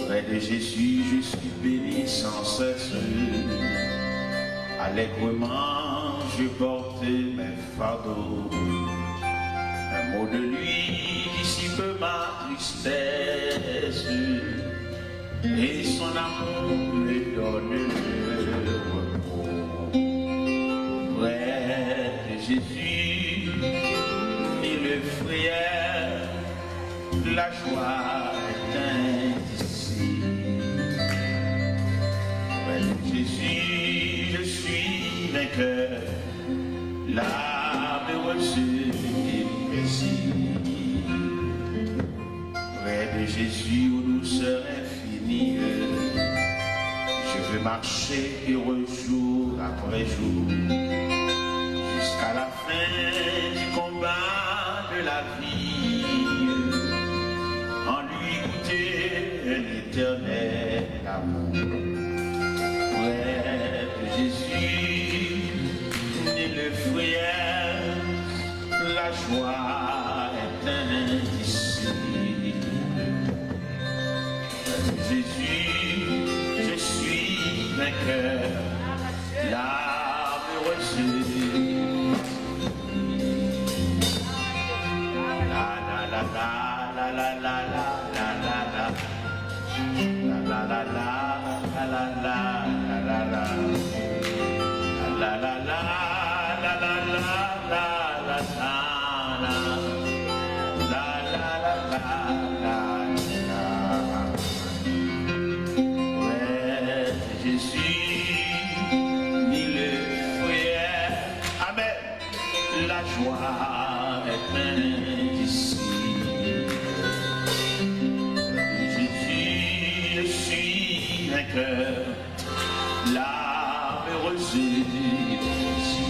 Près de Jésus, je suis béni sans cesse. Allègrement, je portais mes fardeaux. Un mot de lui dissipe ma tristesse. Et son amour me donne le repos. Près de Jésus, ni le frère, la joie est ici. Près de Jésus, je suis vainqueur, l'âme heureuse et précise. Près de Jésus, aux douceurs infinies, je veux marcher heureux jour après jour, jusqu'à la fin du combat de la vie, en lui goûter un éternel amour. Près de Jésus, ni le frère, la joie est indicible. Jésus, je suis vainqueur, l'âme heureuse. La la la la la la la la la la la la la la la la joie est indicible. Jésus, je suis vainqueur, l'âme heureuse ici.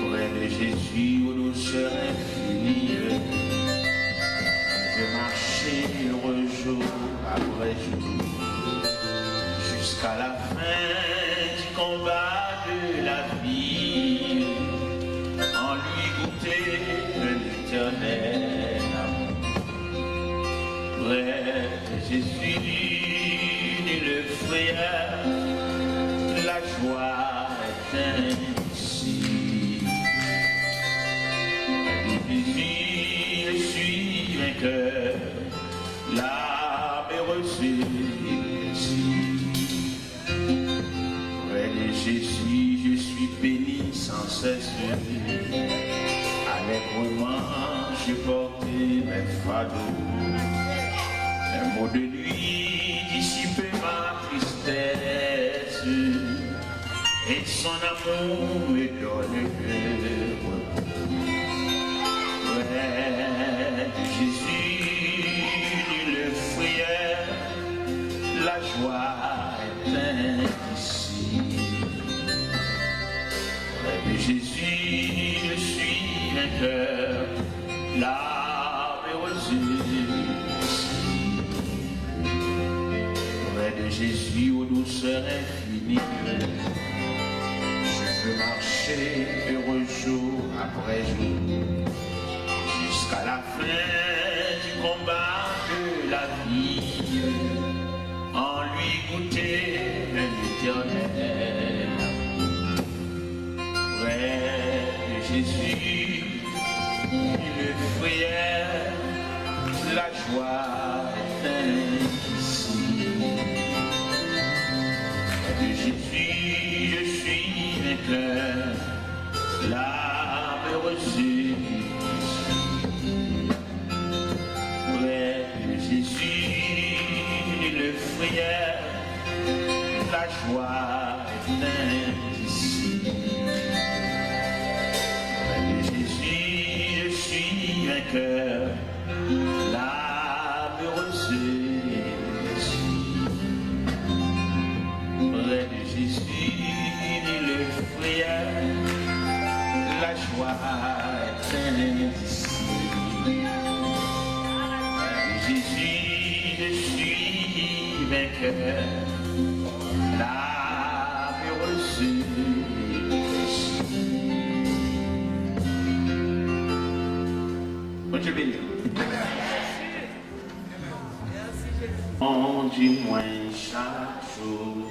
Près de Jésus, aux douceurs infinies, je marchais heureux jour après jour, jusqu'à la fin du combat de la vie, en lui goûter l'éternel amour. Près de Jésus, ni le frère, la joie est indicible. Près de Jésus, je suis vainqueur, l'âme heureuse ici. Près de Jésus, je suis béni sans cesse. Allègrement, je portais mes fardeaux. Un mot de lui dissipe ma tristesse. Et son amour me donne le repos. Près de Jésus, le frère, la joie est indicible. Près de Jésus, je suis vainqueur, l'âme heureuse ici. Près de Jésus, aux douceurs infinies, je peux marcher heureux jour après jour, jusqu'à la fin du combat de la vie, en lui goûter l'éternel amour. Près de Jésus, le frère, la joie est indicible. Près de Jésus, je suis vainqueur, l'âme heureuse ici. Près de Jésus, le frère, la joie est indicible. Près de Jésus, je suis vainqueur, l'âme heureuse ici. Près de Jésus, le frère, la joie est indicible. Près de Jésus, je suis vainqueur, l'âme heureuse ici. Bon Dieu béni. On dit moins chaque jour.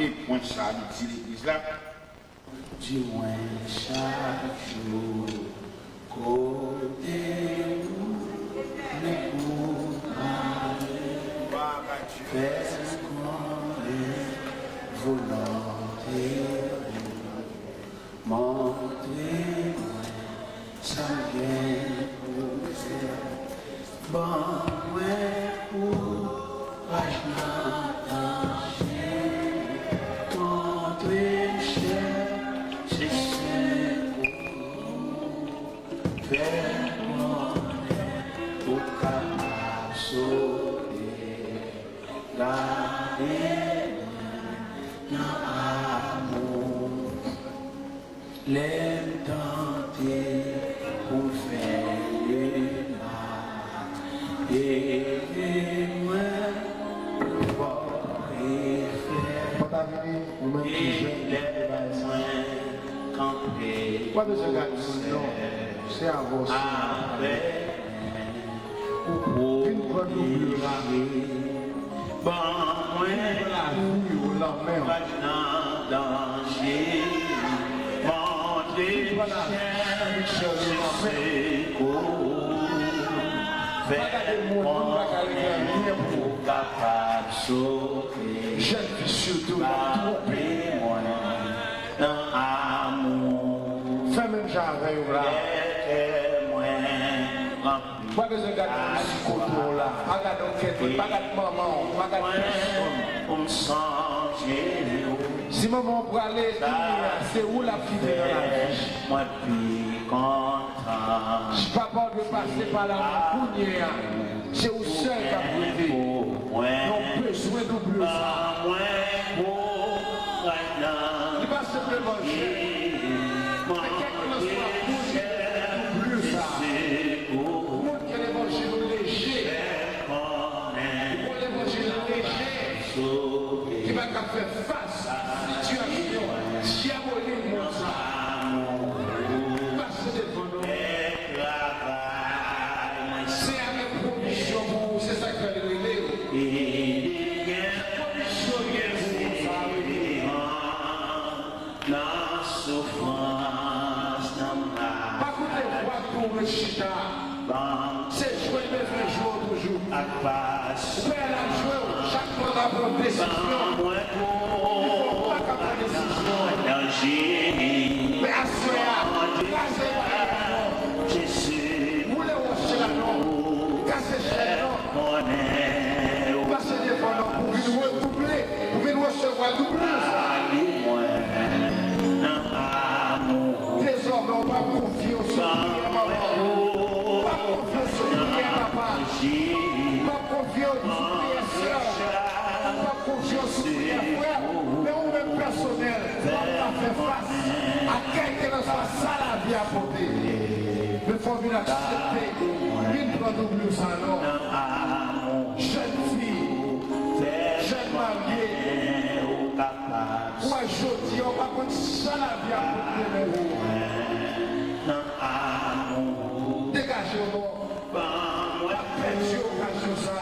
et point ça, dit l'église là. Dis-moi chaque jour, côté où n'écoute pas, fais volonté, montrez-moi ça vient pour faire, bon, ouais, pour vachement les tenter pour faire le mal et moi pour faire Pas de ce gars, non, c'est avancé. Une fois nous bon, surtout fais même j'avais pas de ce gars qui contrôle là. Regarde enquête, regarde maman, regarde personne. Si maman pour aller, c'est où la fille dans la vie? Moi puis content. Je ne pas de passer par la poussière. C'est au seul qui a brûlé. Non besoin de plus ça. Il va simplement manger. Mais quelque chose soit plus ça. Qui va faire face à la situation diabolique comme ça. Parce que c'est avec provision pour vous, c'est ça que vous allez relèver. Pas que les voix pour le chita. C'est jouer mes frères jouer toujours. Faire la jouer chaque fois la bonne décision. Il ne faut pas qu'à la décision. Mais à ce moment-là, cassez la non. Vous les rochez la non. Cassez la non. Passez des fois non. Vous venez redoubler. Vous venez recevoir doubler ça. Désormais, on va confier au Seigneur, maman. Pas confiance au Seigneur, papa. Pas confiance au Seigneur, sœur. Pas confiance au Seigneur, frère. Mais on même personnel, on va faire face à quelqu'un qui soit ça la vie à porter. Mais il faut bien accepter. Une fois d'oublier ça, non. Jeune fille, jeune mariée. Moi, je dis, on va prendre ça la vie à porter. Dégagez-moi. La perdu occasion ça.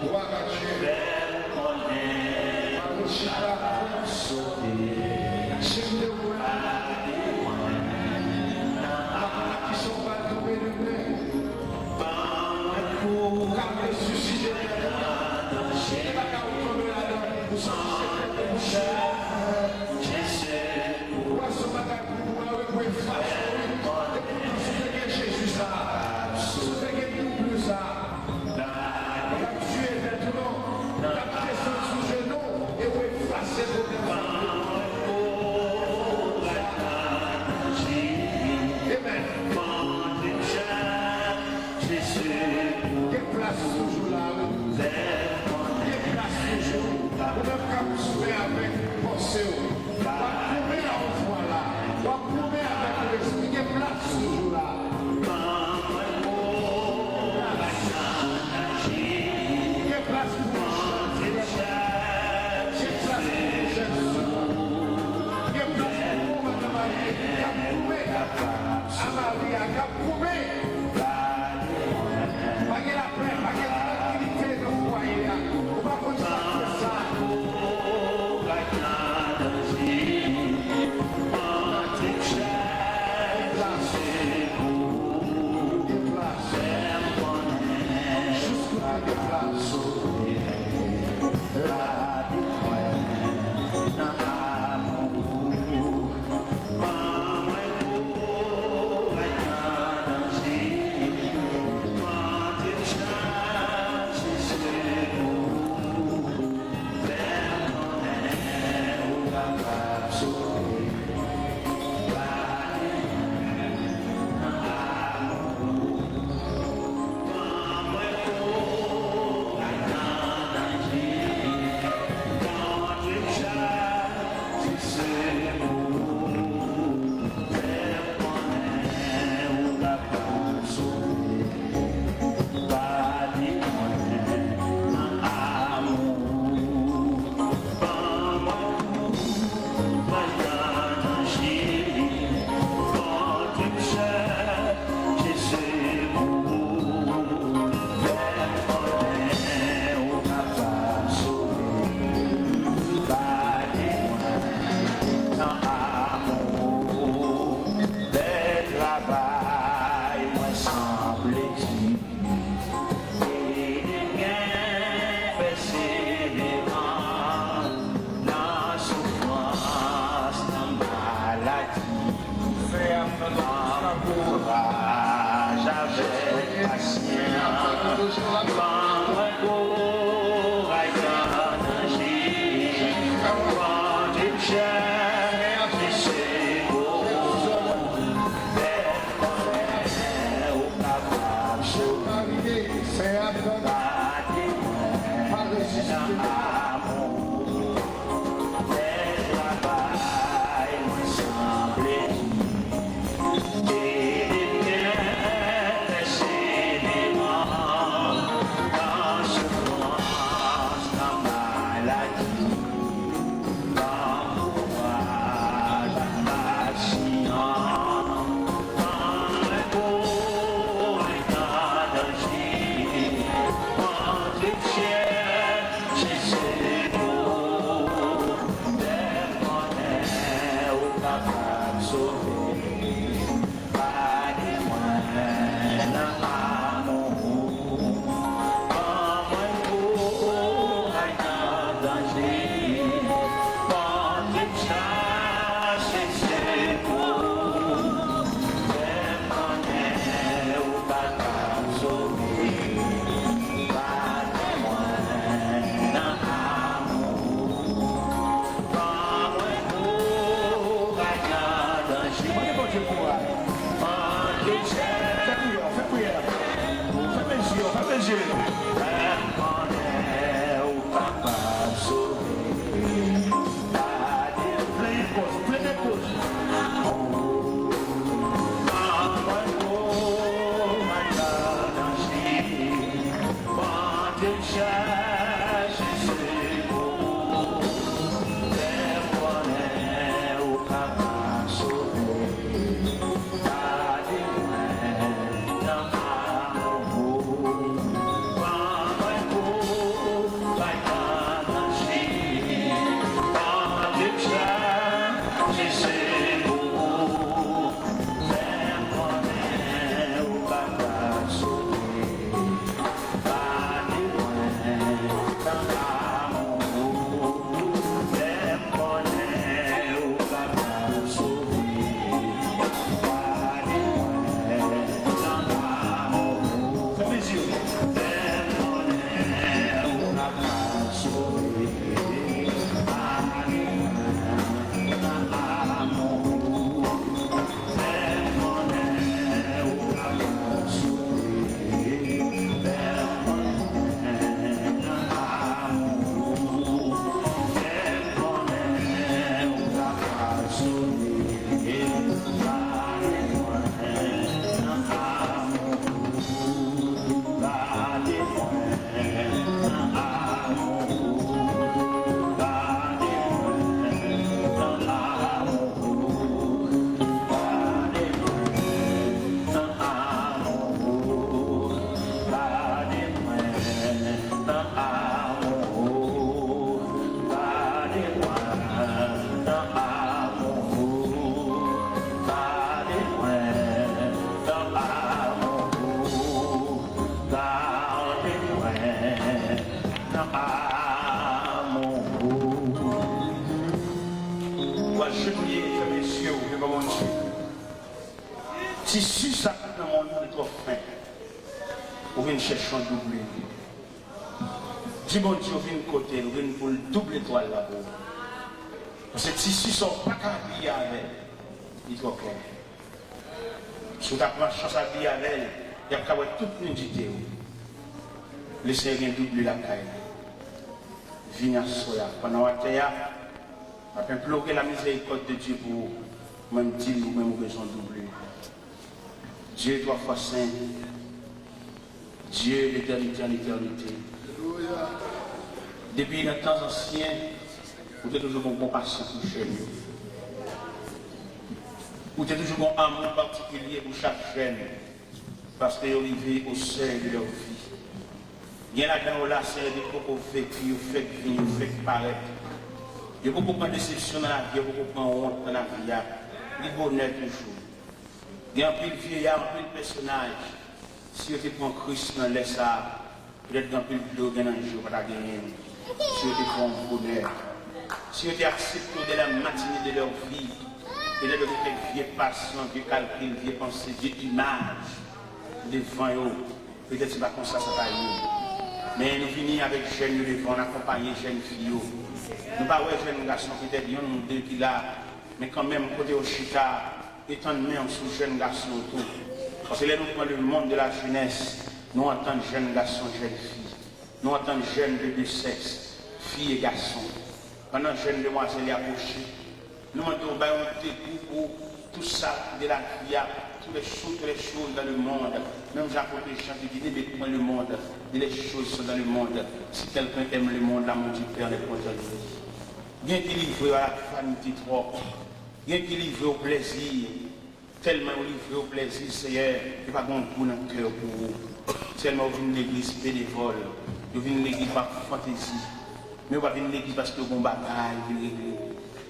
Gloire à Dieu. Qui sont pas tombés de main. Car ressuscité. Si ça dans mon monde est trop fin, vous venez chercher un double. Si bon Dieu vient côté, vous venez pour le double étoile là-bas. Parce que si sont pas habillés avec, il est trop clair. Si vous avez pas chance à habiller avec, il y a qu'à voir toute nudité. Laissez rien double la caille. Viens à soya. Pendant la terre, après pleurer la miséricorde de Dieu pour même dire ou même besoin doubler. Dieu est trois fois saint. Dieu l'éternité en éternité. Depuis les temps anciens, vous avez toujours une compassion pour chaîne. Vous avez toujours un amour particulier pour chaque chaîne. Parce que vous vivez au seuil de leur vie. Il y a là-dedans, là, c'est des propos vécus, vous faites vivre, vous faites paraître. Il y a beaucoup de déception dans la vie, il y a beaucoup de honte dans la vie. Il y a du bonheur toujours. Il y a un peu de vieillard, un peu de personnage. Si vous êtes en Christ dans les ça, peut-être un peu de l'eau dans un jour, pas gagner. Si vous êtes en bonheur. Si vous êtes accepté de la matinée de leur vie, et de leur vieux patient, vieux calcul, vieux pensée, vieux image, devant eux, peut-être c'est pas comme ça, ça va y. Mais nous venons avec jeunes devant, on accompagne les jeunes filles. Nous ne pouvons pas jeunes garçons qui étaient bien, nous deux qui là, mais quand même, côté au Chita, étant donné sous jeunes garçons autour. Parce que là, nous prenons le monde de la jeunesse, nous entendons jeunes garçons, jeunes filles. Nous entendons jeunes de deux sexes, filles et garçons. Pendant jeunes demoiselles approchées, nous entendons pour tout ça de la vie, toutes les choses dans le monde. Même Jacob les chants qui disent, mais prends le monde, et les choses sont dans le monde. Si quelqu'un aime le monde, l'amour du Père est contre lui. Bien qu'il livre à la vanité trop, bien qu'il livre au plaisir, tellement livré au plaisir, Seigneur, il n'y a pas de bon dans le cœur pour vous. Tellement vous venez l'église bénévole, vous venez l'église par fantaisie, mais vous venez l'église parce que vous avez un bagaille.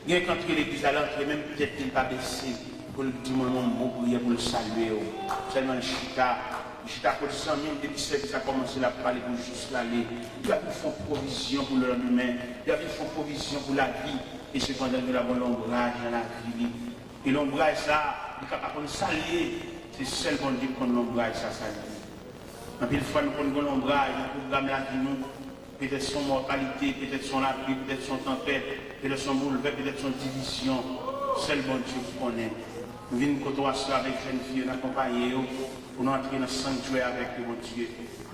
Bien quand l'église à l'entrée, même peut-être qu'il n'est pas baissé. pour le dire mon nom, pour prier, pour le saluer. Seulement Chita pour 100 000 depuis ça a commencé à parler pour juste l'aller. Il y a une provision pour le lendemain. Il y a une provision pour la vie. Et cependant, nous avons l'ombrage dans la vie. Et l'ombrage, ça, il est capable de saluer. C'est seulement Dieu qu'on l'ombrage, ça salue. Et puis, une fois, nous prenons l'ombrage, nous programmons la vie, nous. Peut-être son mortalité, peut-être son appui, peut-être son tempête, peut-être son bouleversement, peut-être son division. Seulement Dieu connaît. Nous venons côtoyer avec jeune fille, nous accompagner pour nous entrer dans le sanctuaire avec mon Dieu.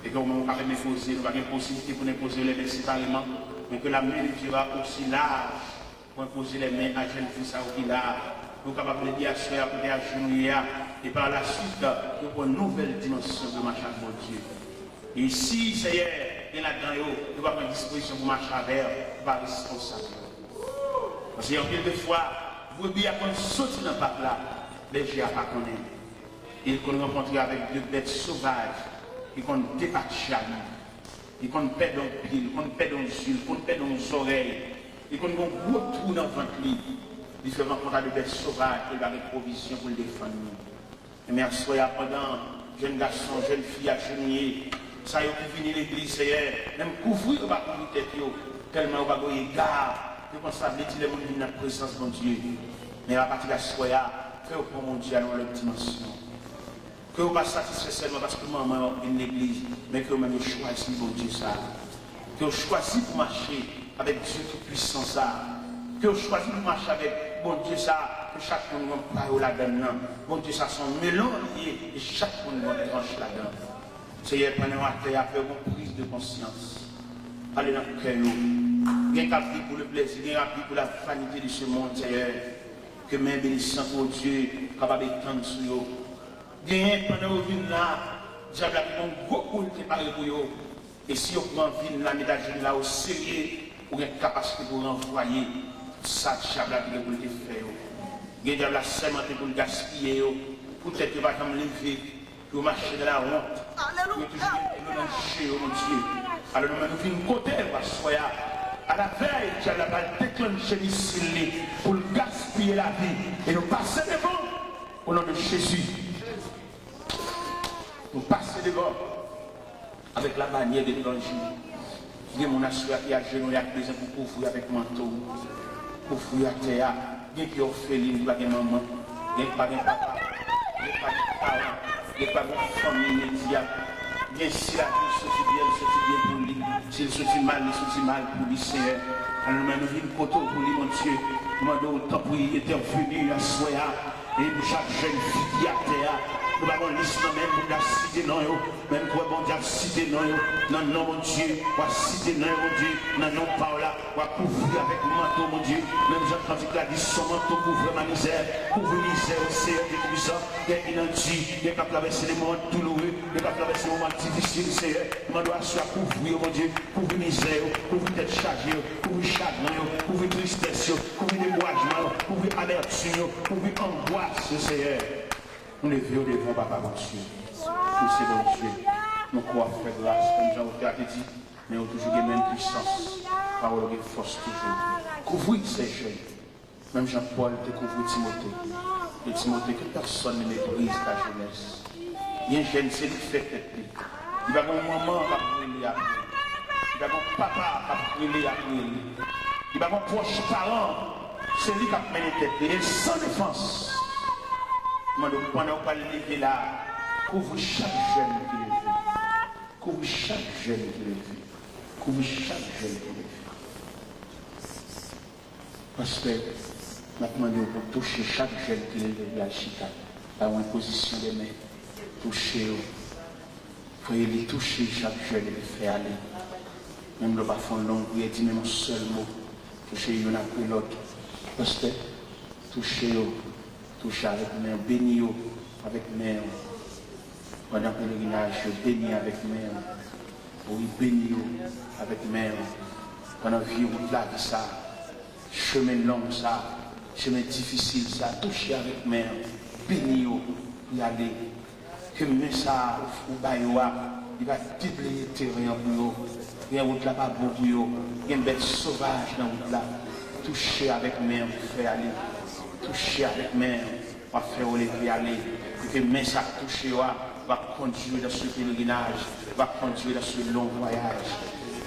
Et que nous ne pouvons pas nous poser, nous n'avons pas de possibilité pour nous poser les mains séparément, mais que la main de Dieu va aussi large pour poser les mains à jeune fille, ça qui là. Nous sommes capables de dire à ce côté à genouiller, et par la suite, nous avons une nouvelle dimension de marcher avec mon Dieu. Et si, Seigneur, il y a là-dedans, nous avons une disposition pour marcher avec, pas responsable. Parce qu'il y a quelquefois, vous pouvez bien sortir dans le parc là, les gens ne pas connaître. Ils qu'on rencontre avec deux bêtes sauvages, ils qu'on dépasse à lui, ils qu'on pète dans le pied, ils qu'on pète dans le yeux, ils qu'on pète dans les oreilles, ils qu'on gros trou dans le ventre. Ils se rencontrent avec des bêtes sauvages, ils ont des provisions pour le défendre. Et merci pendant jeunes garçons, jeunes filles à genouiller, ça y est, qui finit l'église, c'est même couvrir, on va couvrir tête, tellement on va gagner garde. Je pense que ça veut dire que les gens viennent dans la présence de mon Dieu. Mais à partir de ce soir, que vous pour mon Dieu dans leur dimension. Que vous ne pas satisfait seulement parce que maman est une église, mais que vous même choisi mon Dieu ça. Que vous choisi pour marcher avec Dieu tout-puissant ça. Que vous choisi pour marcher avec mon Dieu ça. Que chaque monde va parler là-dedans. Mon Dieu ça sont mélangés et chaque monde va trancher là-dedans. Seigneur, pendant la terre, après une prise de conscience. Allez dans le cœur. Il y a un pour le plaisir, il y a un pour la vanité de ce monde, Seigneur. Que même bénissant pour Dieu, capable d'étendre sur eux. Il y a pendant que vous là, diable a pris un gros coup de préparé pour eux. Et si vous prenez une là, mettez là au sérieux, vous avez une capacité pour renvoyer ça, diable a pris pour le faire. Il y a diable a seulement pour le gaspiller, pour peut-être que vous allez lever, pour marcher de la honte. Alléluia. Mon Dieu. Alors nous venons côté, soyez. À la veille, tu as déclenché l'ici pour gaspiller la vie. Et nous passer devant au nom de Jésus. Nous passer devant avec la bannière de l'évangile. Il y a mon assuré qui a genoux à présent pour couvrir avec manteau. Pour couvrir à terre. Il y a qui orpheline, il n'y a pas de maman. Il n'y a pas de papa. Il n'y a pas de parents. Il n'y a pas de famille immédiate. Bien si la vie sortit bien pour lui. S'il sortit mal, il sortit mal pour lui, Seigneur. Alors nous venons pour lui, mon Dieu. Nous demandons autant pour y intervenir à soya. Et pour chaque jeune fille qui a terre. Nous avons l'islam même pour la cité non, même pour bon Dieu cité non, non, non, mon Dieu, pour cité non, mon Dieu, non, non, par là, pour couvrir avec mon manteau, mon Dieu, même j'entends qu'il a dit son manteau couvre ma misère, couvre misère, c'est des puissants, il y a un Dieu, il y a qu'à traverser les moments douloureux, il y a qu'à traverser les moments difficiles, Seigneur, je dois soit couvrir, mon Dieu, couvrir misère, couvrir tête chargée, couvrir chagrin, couvrir tristesse, couvrir découragement, couvrir amertume, couvrir angoisse, Seigneur. Nous les vieux devant Papa mon Dieu. Nous c'est bon Dieu. Nous croyons faire grâce, comme Jean-Auteur a dit, mais nous toujours la même puissance, parole de force toujours. Couvrir ces jeunes. Même Jean-Paul te couvre Timothée. Et Timothée, que personne ne méprise ta jeunesse. Il y a un jeune, c'est lui qui fait tête. Il va avoir un maman qui va brûler après. Il va avoir un papa qui va brûler après. Il va avoir un proche parent, c'est lui qui va mener tête. Il est sans défense. Pendant qu'on va lever là, couvre chaque jeune qui le fait. Couvre chaque jeune qui le fait. Couvre chaque jeune qui le fait. Parce que maintenant, nous pour toucher chaque jeune qui le fait la chita, par une position de main, toucher, il faut les toucher chaque jeune et le faire aller. Même le bas-fond long, il dit même un seul mot, toucher l'un après l'autre. Parce que toucher, toucher avec main, béni avec main. Pendant le pèlerinage, béni avec main. Oui, béni avec main. Pendant la vie, on l'a dit ça. Chemin long, ça. Chemin difficile, ça. Toucher avec main. Béni y aller. Que même ça, ou baïwa, il va déblayer le terrain pour eux. Il y a une route là pas beau pour eux. Il y a une bête sauvage dans la route là. Toucher avec main, faire aller. Toucher avec main, va faire lever aller, et que mes ça touché va conduire dans ce pèlerinage, va conduire dans ce long voyage.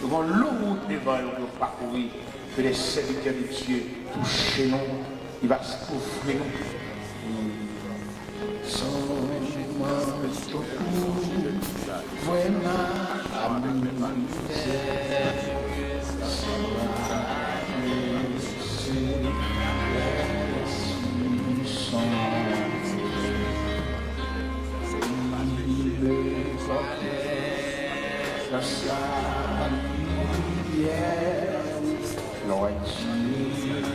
Nous avons longue route devant nous pour parcourir, que les serviteurs de Dieu touchent nous, il va se couvrir nous. Lord Jesus,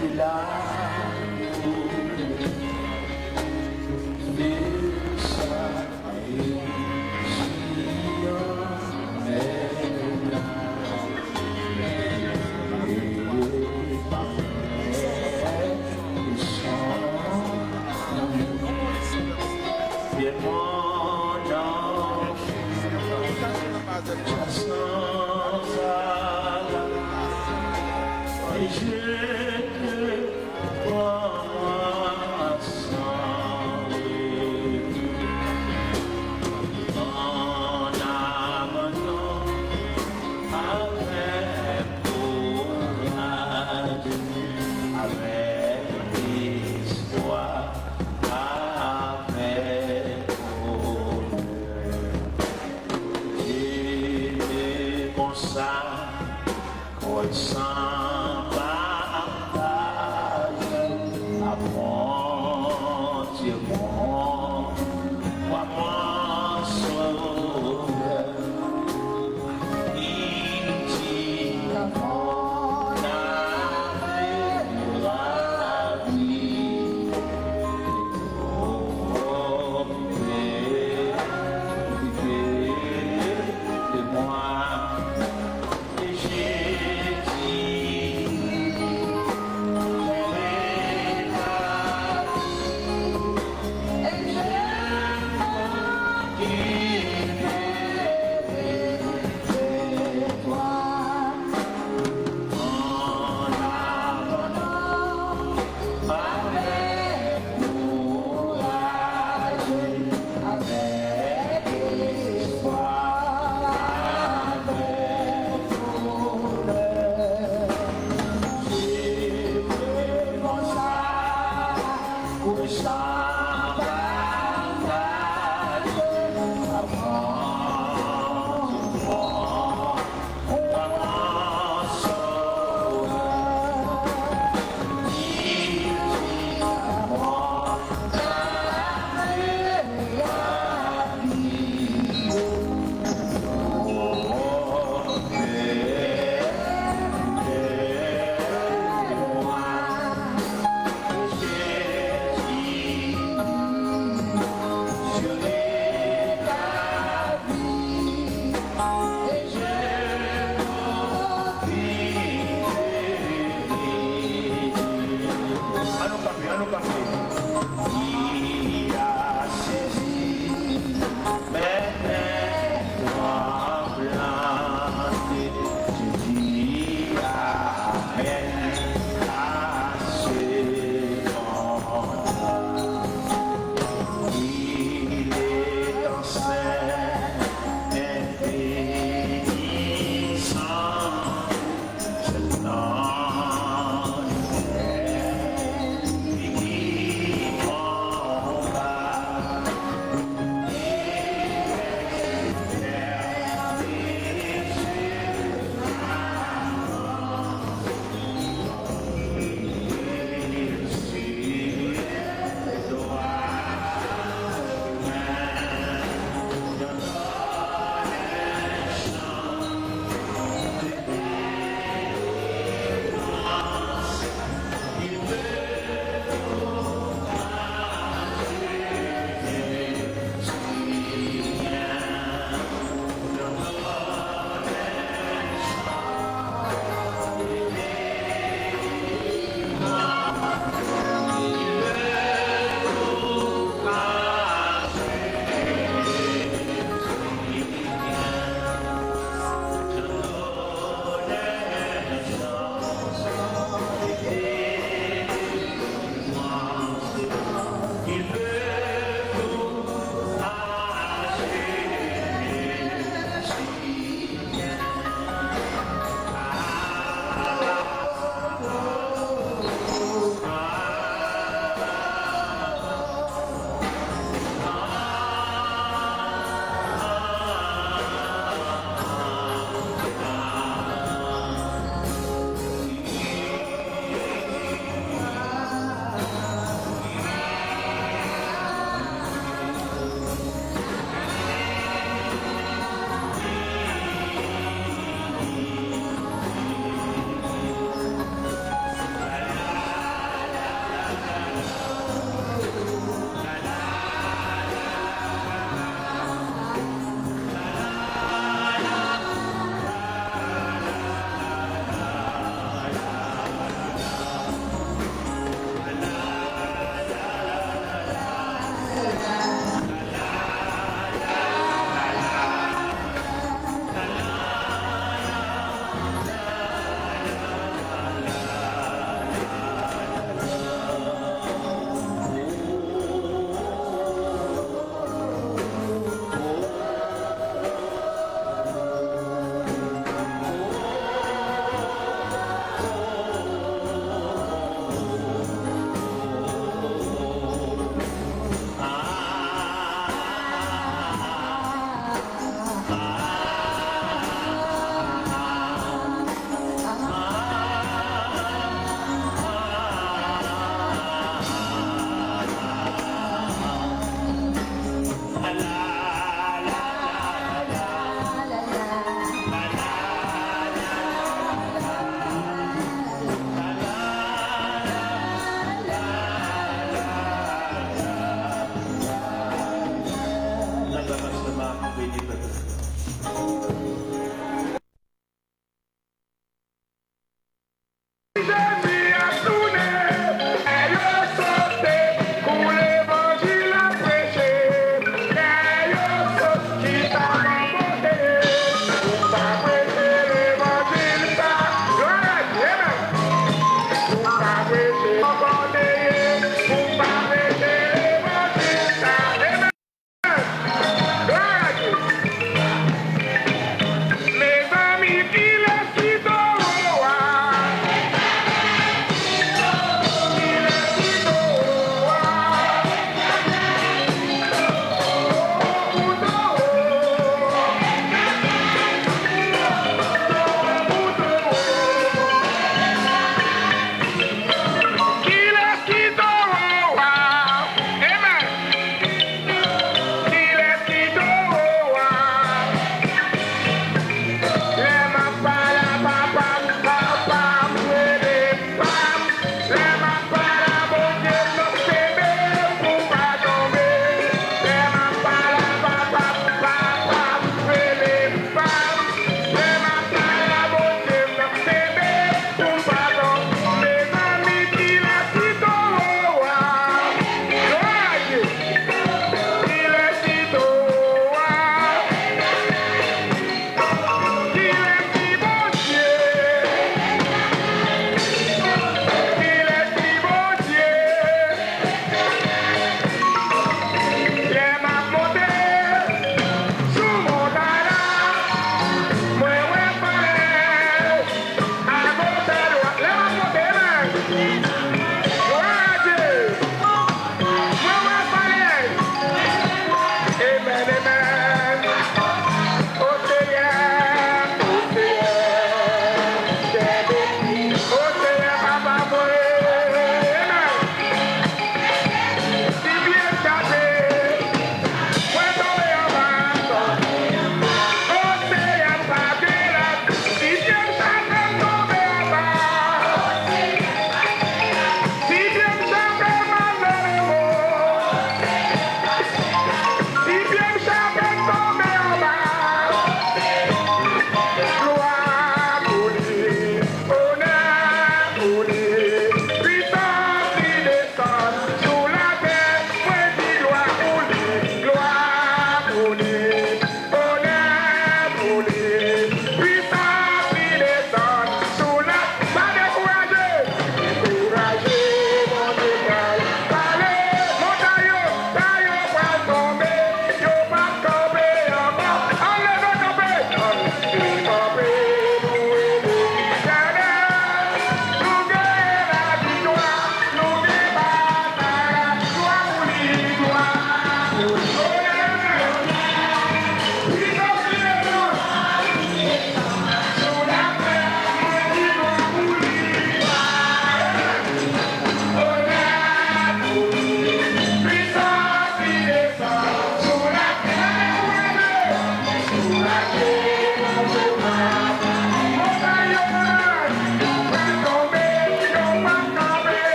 we love you.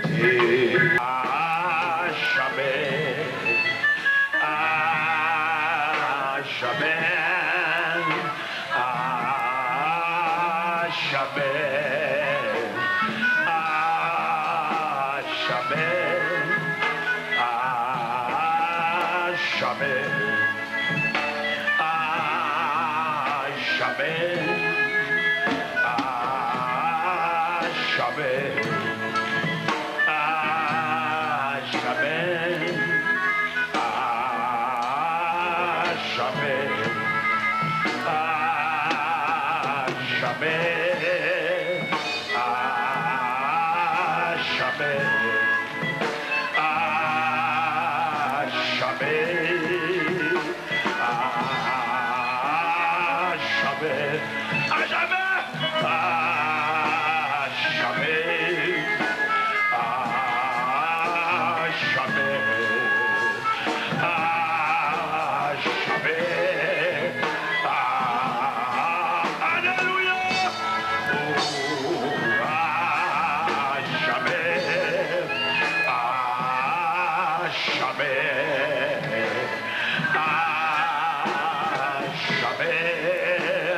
l'éternité. À jamais, à jamais, à jamais, à jamais,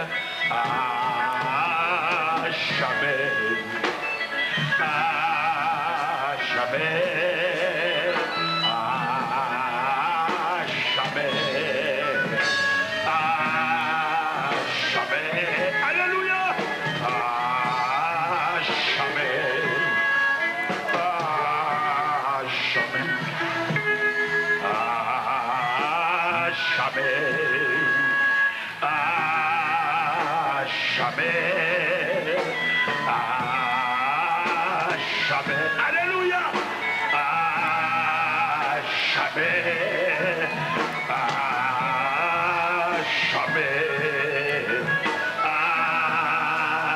à jamais,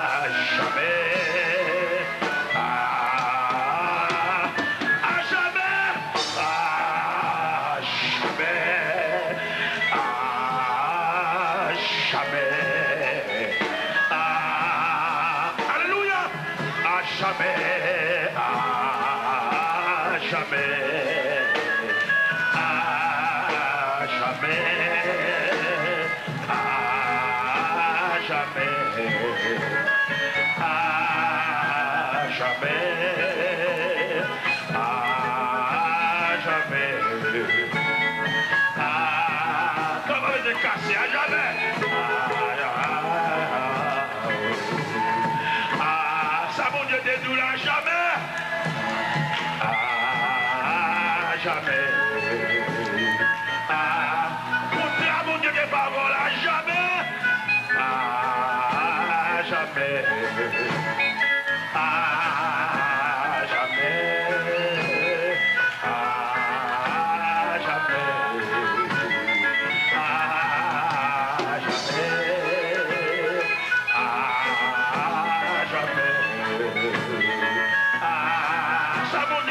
à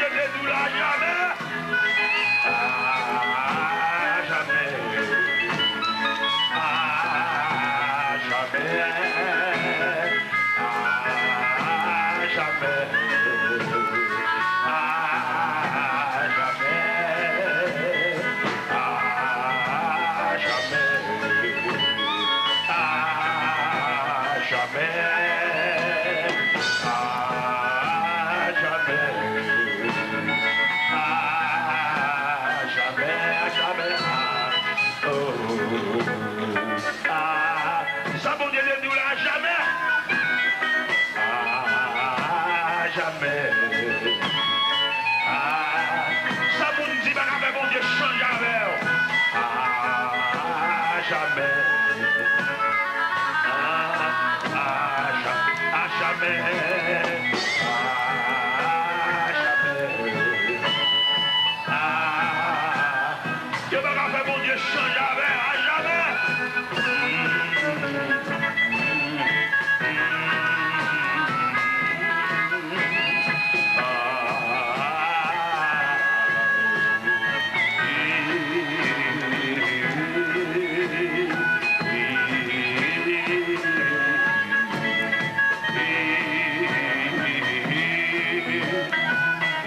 jamais, à jamais.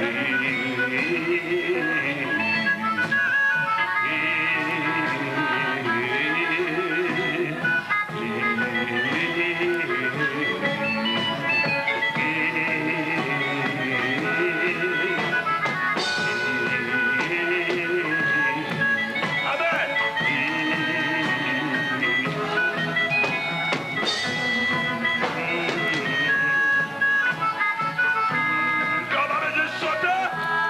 Come on, just shut up!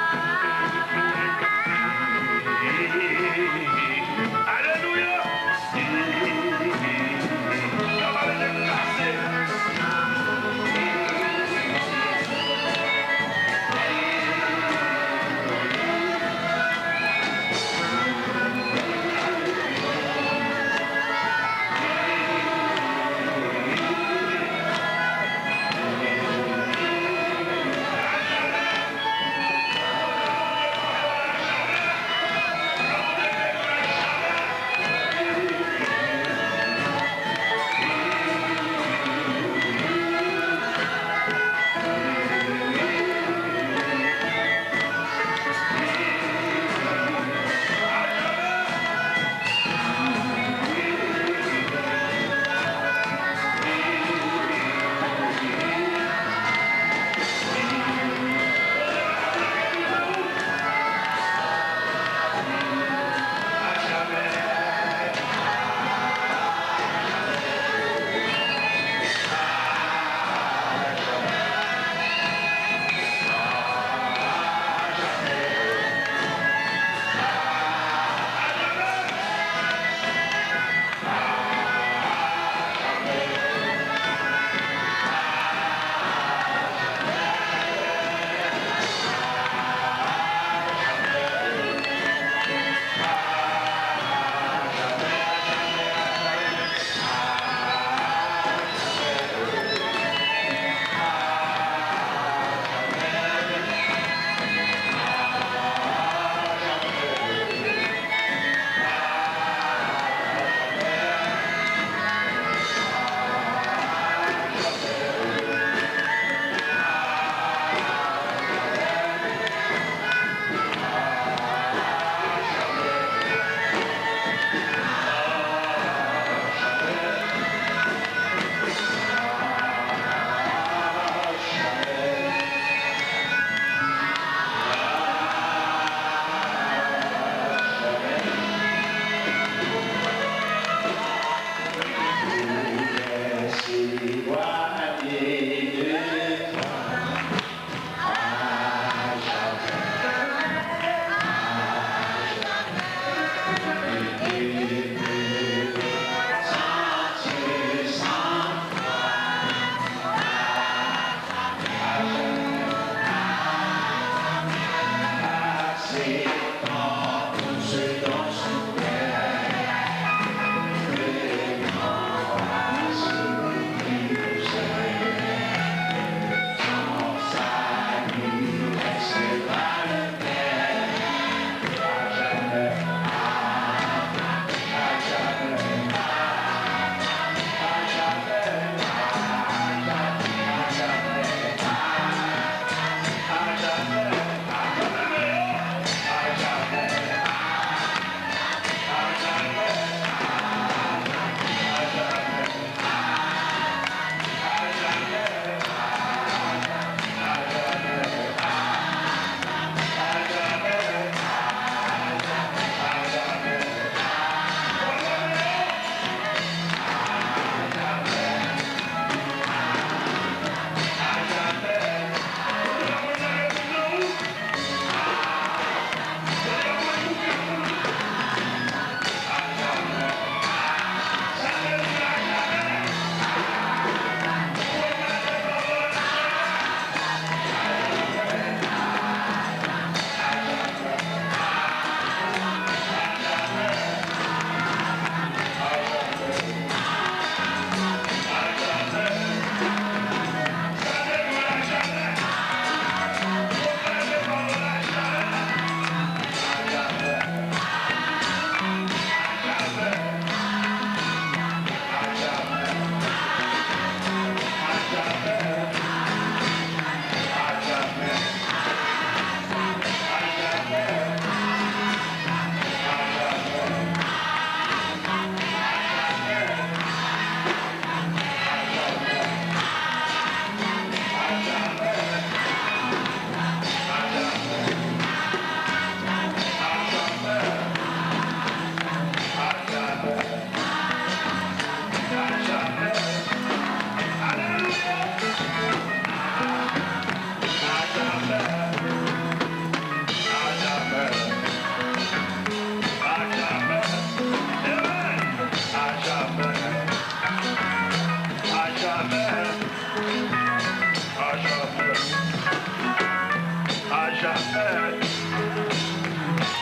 jamais,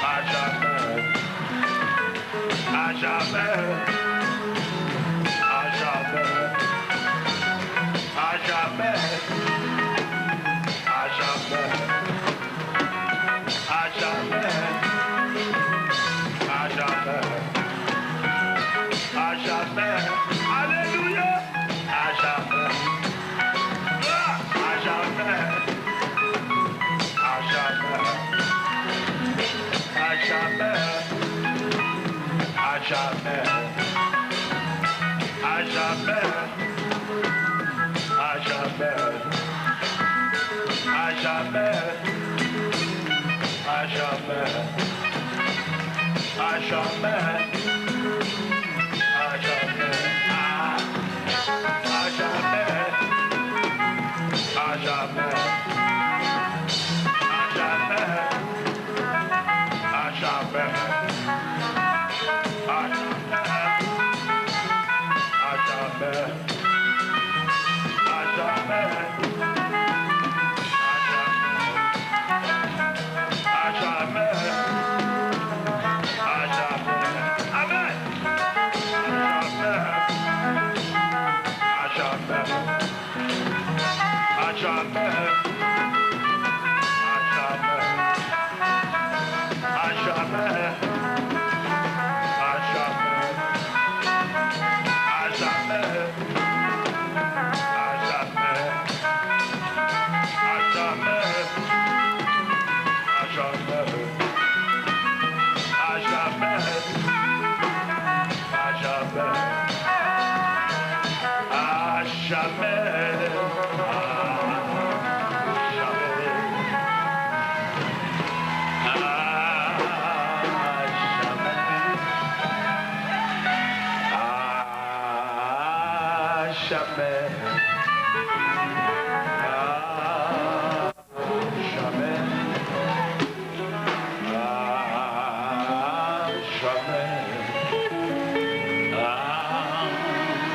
à jamais, à jamais, à jamais, à jamais, à jamais, à jamais, à jamais, à jamais, alléluia, à jamais, à jamais, à jamais, à jamais, à jamais, à jamais, à jamais, à jamais, à jamais, à jamais, à jamais, à jamais, à jamais, à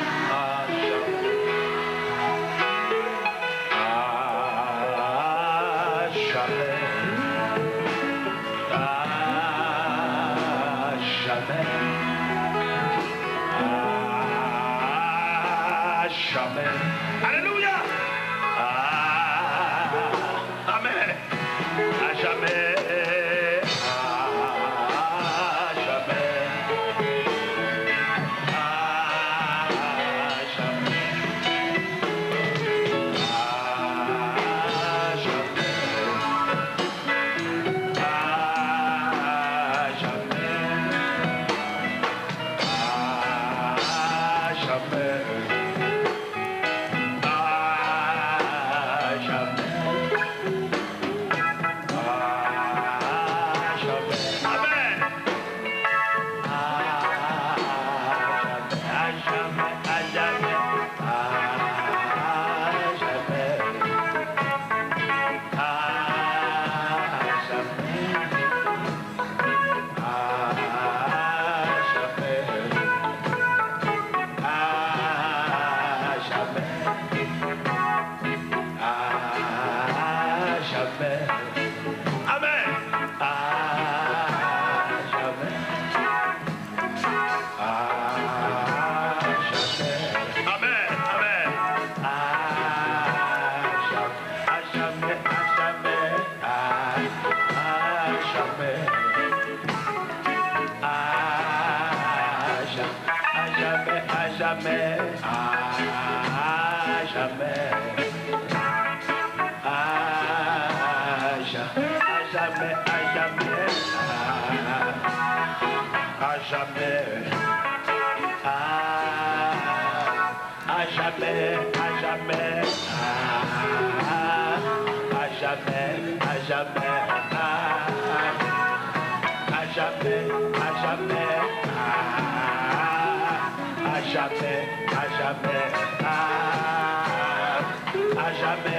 jamais, à jamais, Alléluia. Amen. À jamais. À jamais. À jamais. À jamais. À jamais. À jamais.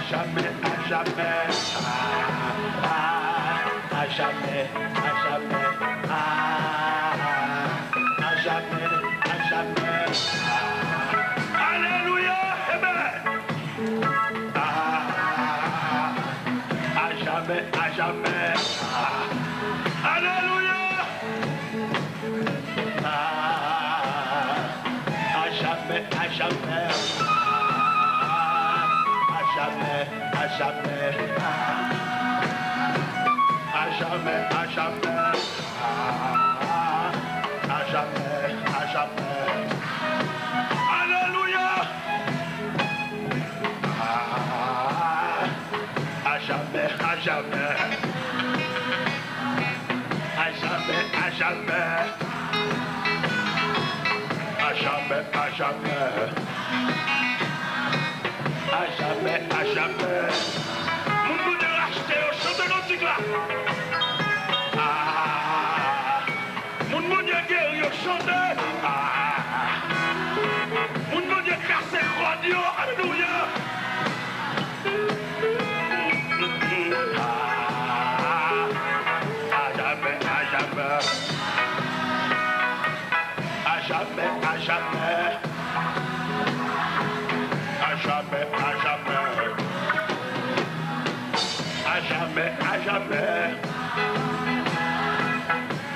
Jamais. jamais, à jamais, à jamais, à jamais, à jamais. Alléluia, amen. À jamais, à jamais. Alléluia. À jamais, à jamais. À jamais, à jamais. À jamais, à jamais. À jamais, à jamais. Alléluia. À jamais, à jamais. À jamais, à jamais. À jamais, à jamais. À jamais, à jamais. Mon Dieu de racheter au chant de l'antique là. Mon Dieu guéri au chant de. Mon Dieu cassé radio. Alléluia. À jamais, à jamais. À jamais, à jamais. À jamais, à jamais. À jamais, à jamais.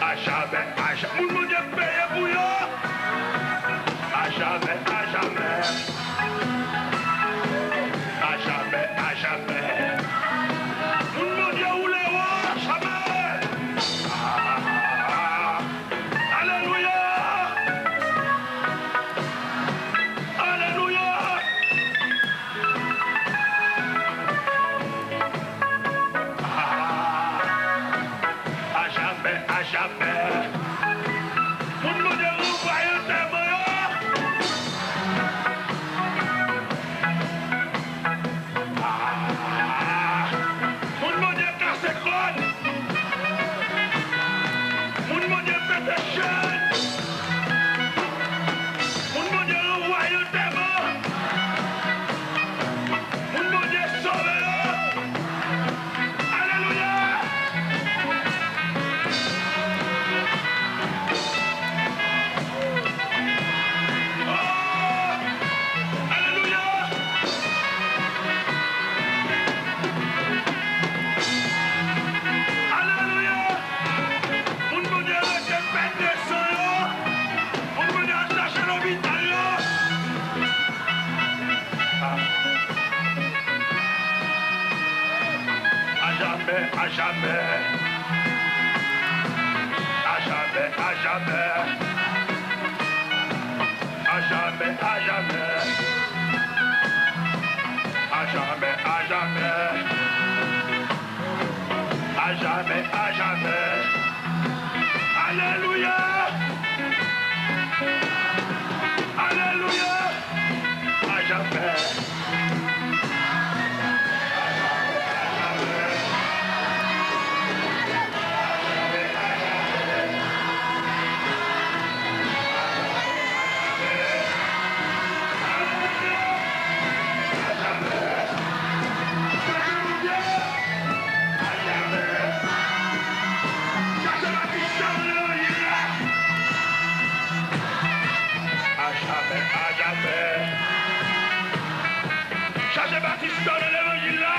À jamais, à jamais. Mon Dieu paye bouillon. À jamais, à jamais. À jamais, à jamais. Mon Dieu ou les rois, jamais. Alléluia. Alléluia. À jamais, à jamais. Mon Dieu ou voyons tes moyens. Mon Dieu casse crâne. Mon Dieu pète chaîne. Mon Dieu voyons tes morts. Mon Dieu sauve. Alléluia. Alléluia. Alléluia. Mon Dieu que pète des soins. Mon Dieu attache l'hôpital. À jamais, à jamais. À jamais, à jamais. À jamais, à jamais. À jamais, à jamais. À jamais, à jamais. Alléluia. Alléluia. À jamais. Cherchez Baptiste dans l'évangile là.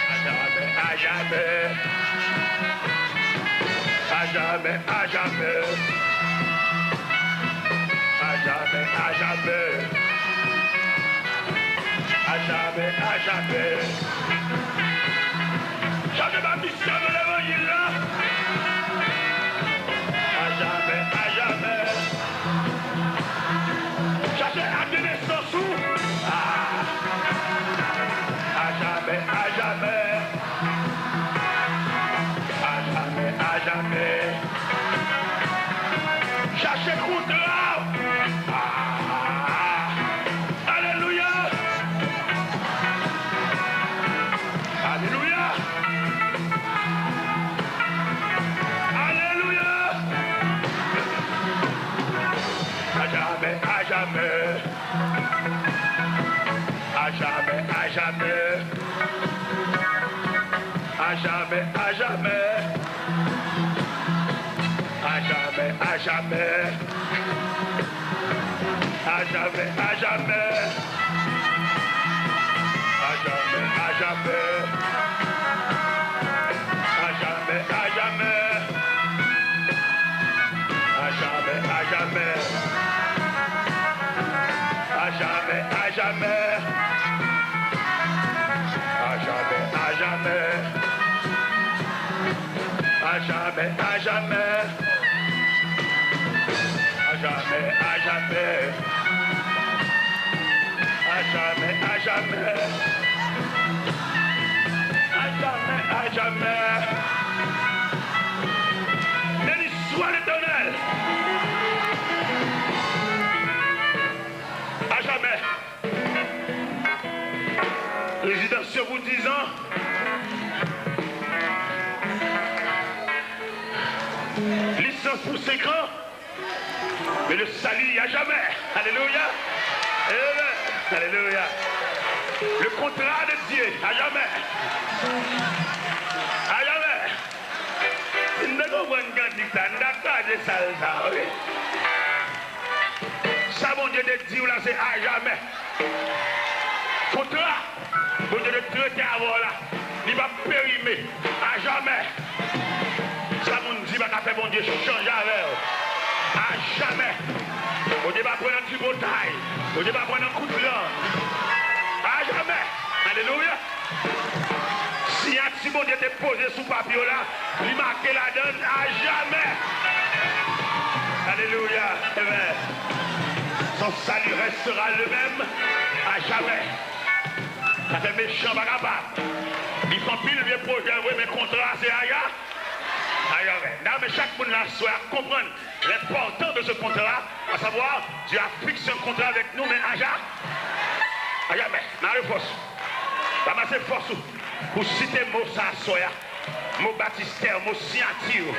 À jamais. À jamais, à jamais. À jamais, à jamais. À jamais, à jamais. Cherchez Baptiste dans l'évangile là. À jamais, à jamais. Cherchez à donner son sou. À jamais, à jamais. À jamais, à jamais. Cherchez contrat. Alléluia. À à jamais. À jamais, à jamais. À jamais, à jamais. À jamais, à jamais. À jamais, à jamais. À jamais, à jamais. À jamais, à jamais. À jamais, à jamais. À jamais, à jamais. À jamais, à jamais. À jamais, à jamais. À jamais, à jamais. À jamais, à jamais. Béni soit l'Éternel. À jamais. Résidence sur vous 10 ans. Licence pour 5 ans. Mais le salut à jamais. Alléluia. Amen. Alléluia. Le contrat de Dieu à jamais. À jamais. Il ne comprend pas ça, mon Dieu de Dieu là, c'est à jamais. Contrat, mon Dieu de traiter avant là, il va périmer à jamais. Ça, mon Dieu va faire mon Dieu changer avec. À jamais. Mon Dieu va prendre un petit bataille. Mon Dieu va prendre un coup de langue. À jamais. Alléluia. Si un petit bon Dieu était posé sous papier là, il marquait la donne à jamais. Alléluia. Amen. Son salut restera le même à jamais. Ça fait méchant vagabond. Ils font pile vieux projet, oui, mais contrat c'est ailleurs. Non, mais chaque monde là soit comprendre l'importance de ce contrat, à savoir, Dieu a fixé un contrat avec nous, mais à jamais. Marie force. Pas assez force pour citer mot ça, soya, mot baptistère, mot signature,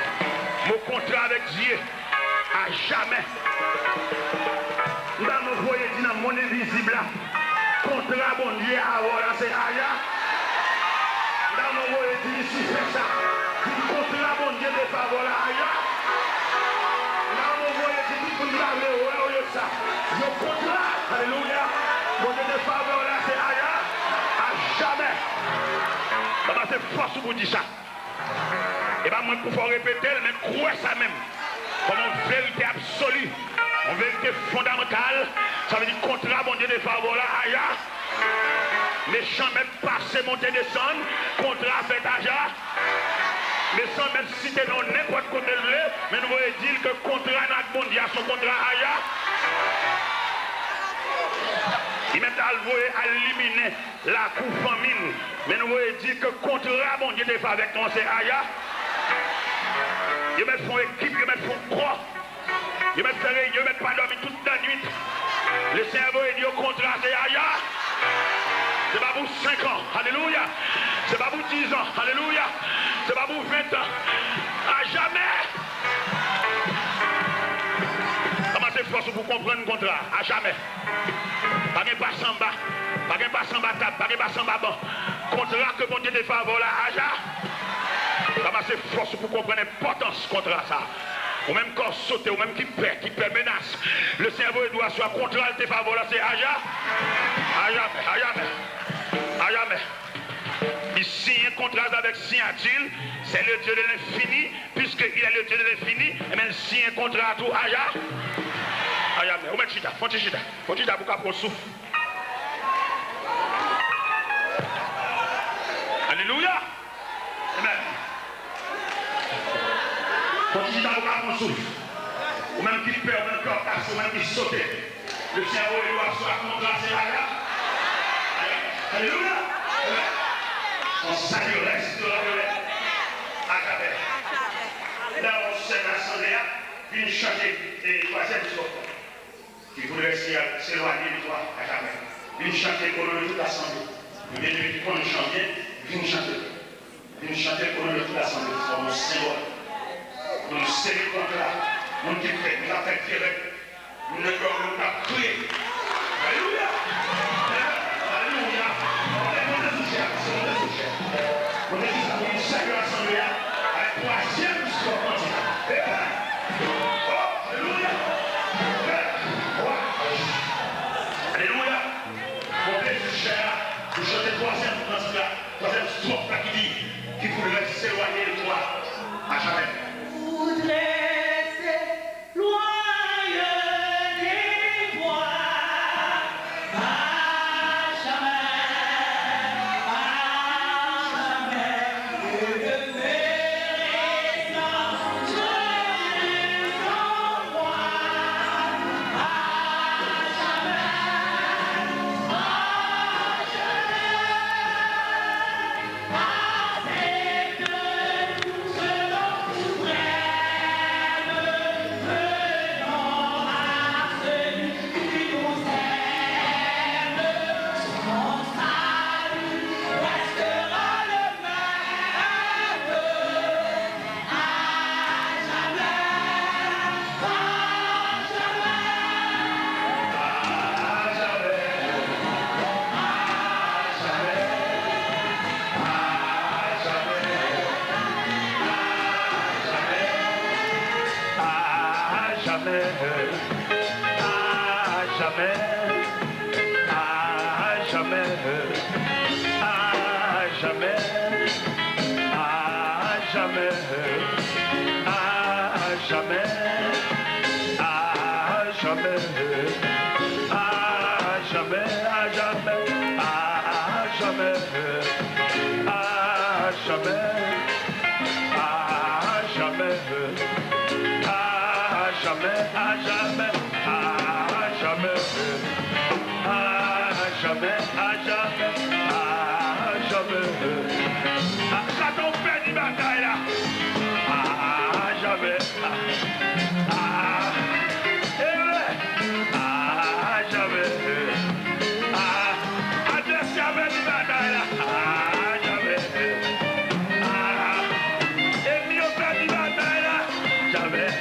mot contrat avec Dieu, à jamais. Nous allons voyer dans le monde invisible là, contrat bon Dieu à voilà, c'est ailleurs. Nous allons voyer ici, c'est ça. Contrat bon Dieu de faveur là ailleurs. Là on voit dit tout le monde là ça. Le contrat, alléluia. Bon Dieu de faveur là c'est ailleurs. À jamais. Comment c'est force pour dire ça. Et bien moi pour répéter mais croire ça même. Comme une vérité absolue, une vérité fondamentale. Ça veut dire contrat bon Dieu de faveur là ailleurs. Méchant même passer monter descendre. Contrat fait ailleurs. Mais sans même citer dans n'importe quoi de l'eau, mais nous voulons dire que contrat notre monde, il y a son contrat ailleurs. Il met à éliminer la coupe famine, mais nous voulons dire que contrat mon Dieu n'est pas avec nous, c'est ailleurs. Ils mettent son équipe, ils mettent son croix, ils mettent faire réunion, ils mettent pas dormir toute la nuit. Le cerveau est dit au contrat, c'est ailleurs. C'est pas pour 5 ans, alléluia. C'est pas pour 10 ans, alléluia. C'est pas pour 20 ans. À jamais. Comment c'est force pour comprendre le contrat? À jamais. Pas de passe en bas. Pas de passe en bas table. Pas de passe en bas bon. Contrat que mon Dieu te favore là. À jamais. Comment c'est force pour comprendre l'importance contrat ça? Ou même quand sauter, ou même qui perd menace. Le cerveau doit soit contrat te favore là. C'est à jamais. À jamais. À jamais. À jamais. Il signe un contrat avec signature, c'est le Dieu de l'infini, puisqu'il est le Dieu de l'infini, et même il signe un contrat à tout, aïe, mais où met chita, faut chita pour qu'on souffle. Alléluia. Amen. Faut chita pour qu'on souffle. Ou même qui perd, ou même qui casse, ou même qui saute. Le cerveau doit soit contrat, c'est aïe. Alléluia. On salut restera à jamais. Là, on s'est rassemblé, une chanter et troisième soir. Qui voudrait s'éloigner de toi à jamais. Une chanter pour nous toute l'assemblée. Nous venons pour nous chanter, une chanter. Une chanter pour nous toute l'assemblée. Pour nous Seigneur. Pour nous serrer contre là. Nous qui fait, nous affecter avec. Nous ne pouvons pas crier. Alléluia. Alléluia. jamais, à jamais, à jamais, à jamais, à jamais, à jamais, à jamais, à jamais, à jamais, à jamais, à jamais, à jamais, à jamais, à jamais, à jamais, à jamais, à jamais, à jamais. Ça t'en fait du bataille là. À jamais. À jamais. Adversaire fait du bataille là. À jamais. Ennemi au fait du bataille là. Jamais.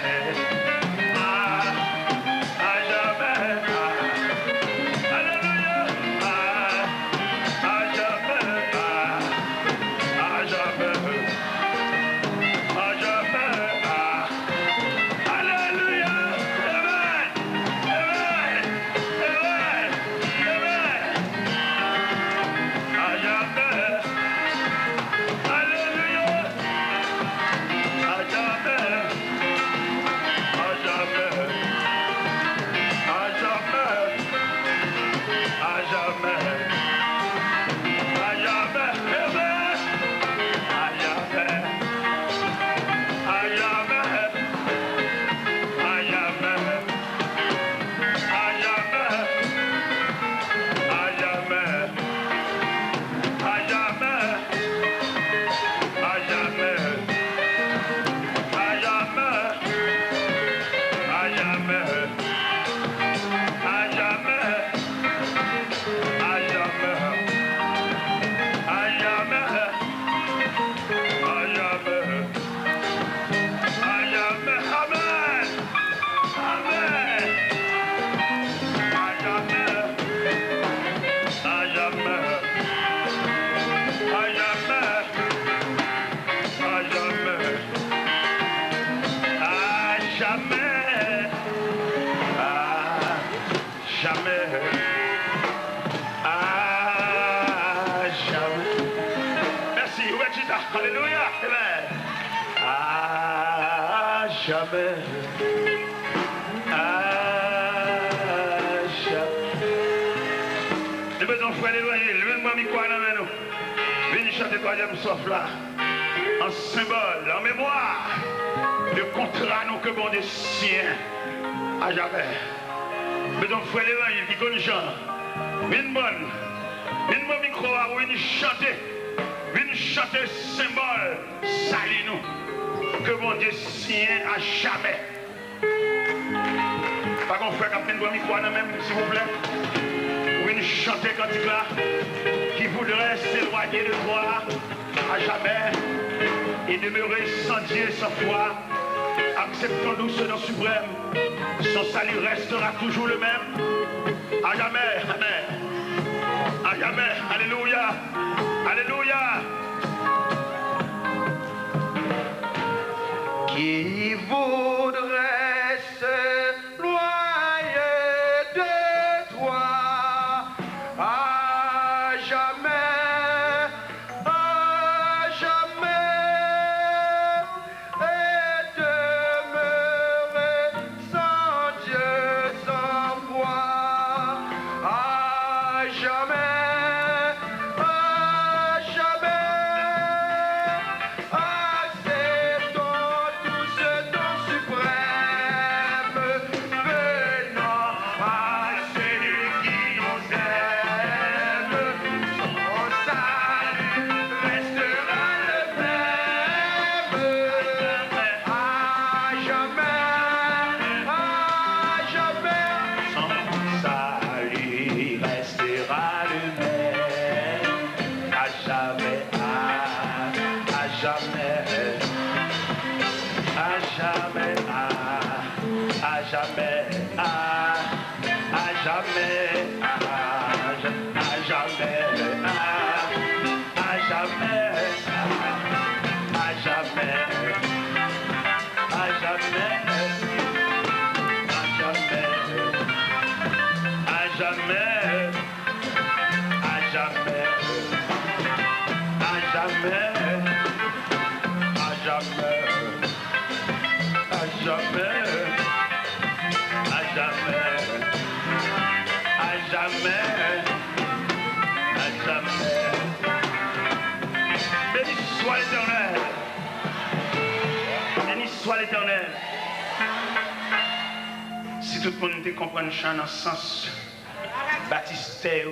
Alléluia. Amen. À jamais. À jamais. Les besoins frères éloignés, levez-moi mi quoi dans nous. Venez chanter le troisième souffle là. En symbole, en mémoire. Le contrat nous que bon des siens. À jamais. Besoin frères éloignés qui connaissent Jean. Une bonne. Une bonne micro à vous, une chanter. Une chanter symbole, salut nous, que mon Dieu signe à jamais. Pas qu'on fait qu'à peine de micro même, s'il vous plaît. Ou une chanter cantique là, qui voudrait s'éloigner de toi à jamais et demeurer sans Dieu, sans foi, acceptons-nous ce nom suprême. Son salut restera toujours le même. À jamais, amen. À jamais, alléluia. Alléluia. Qui voudrait s'éloigner de toi à jamais, et demeurer sans Dieu, sans foi, à jamais. jamais, à jamais, à jamais, à jamais, à jamais, à jamais. Béni soit l'Éternel. Béni soit l'Éternel. Si tout le monde te comprend le chant dans le sens baptisté,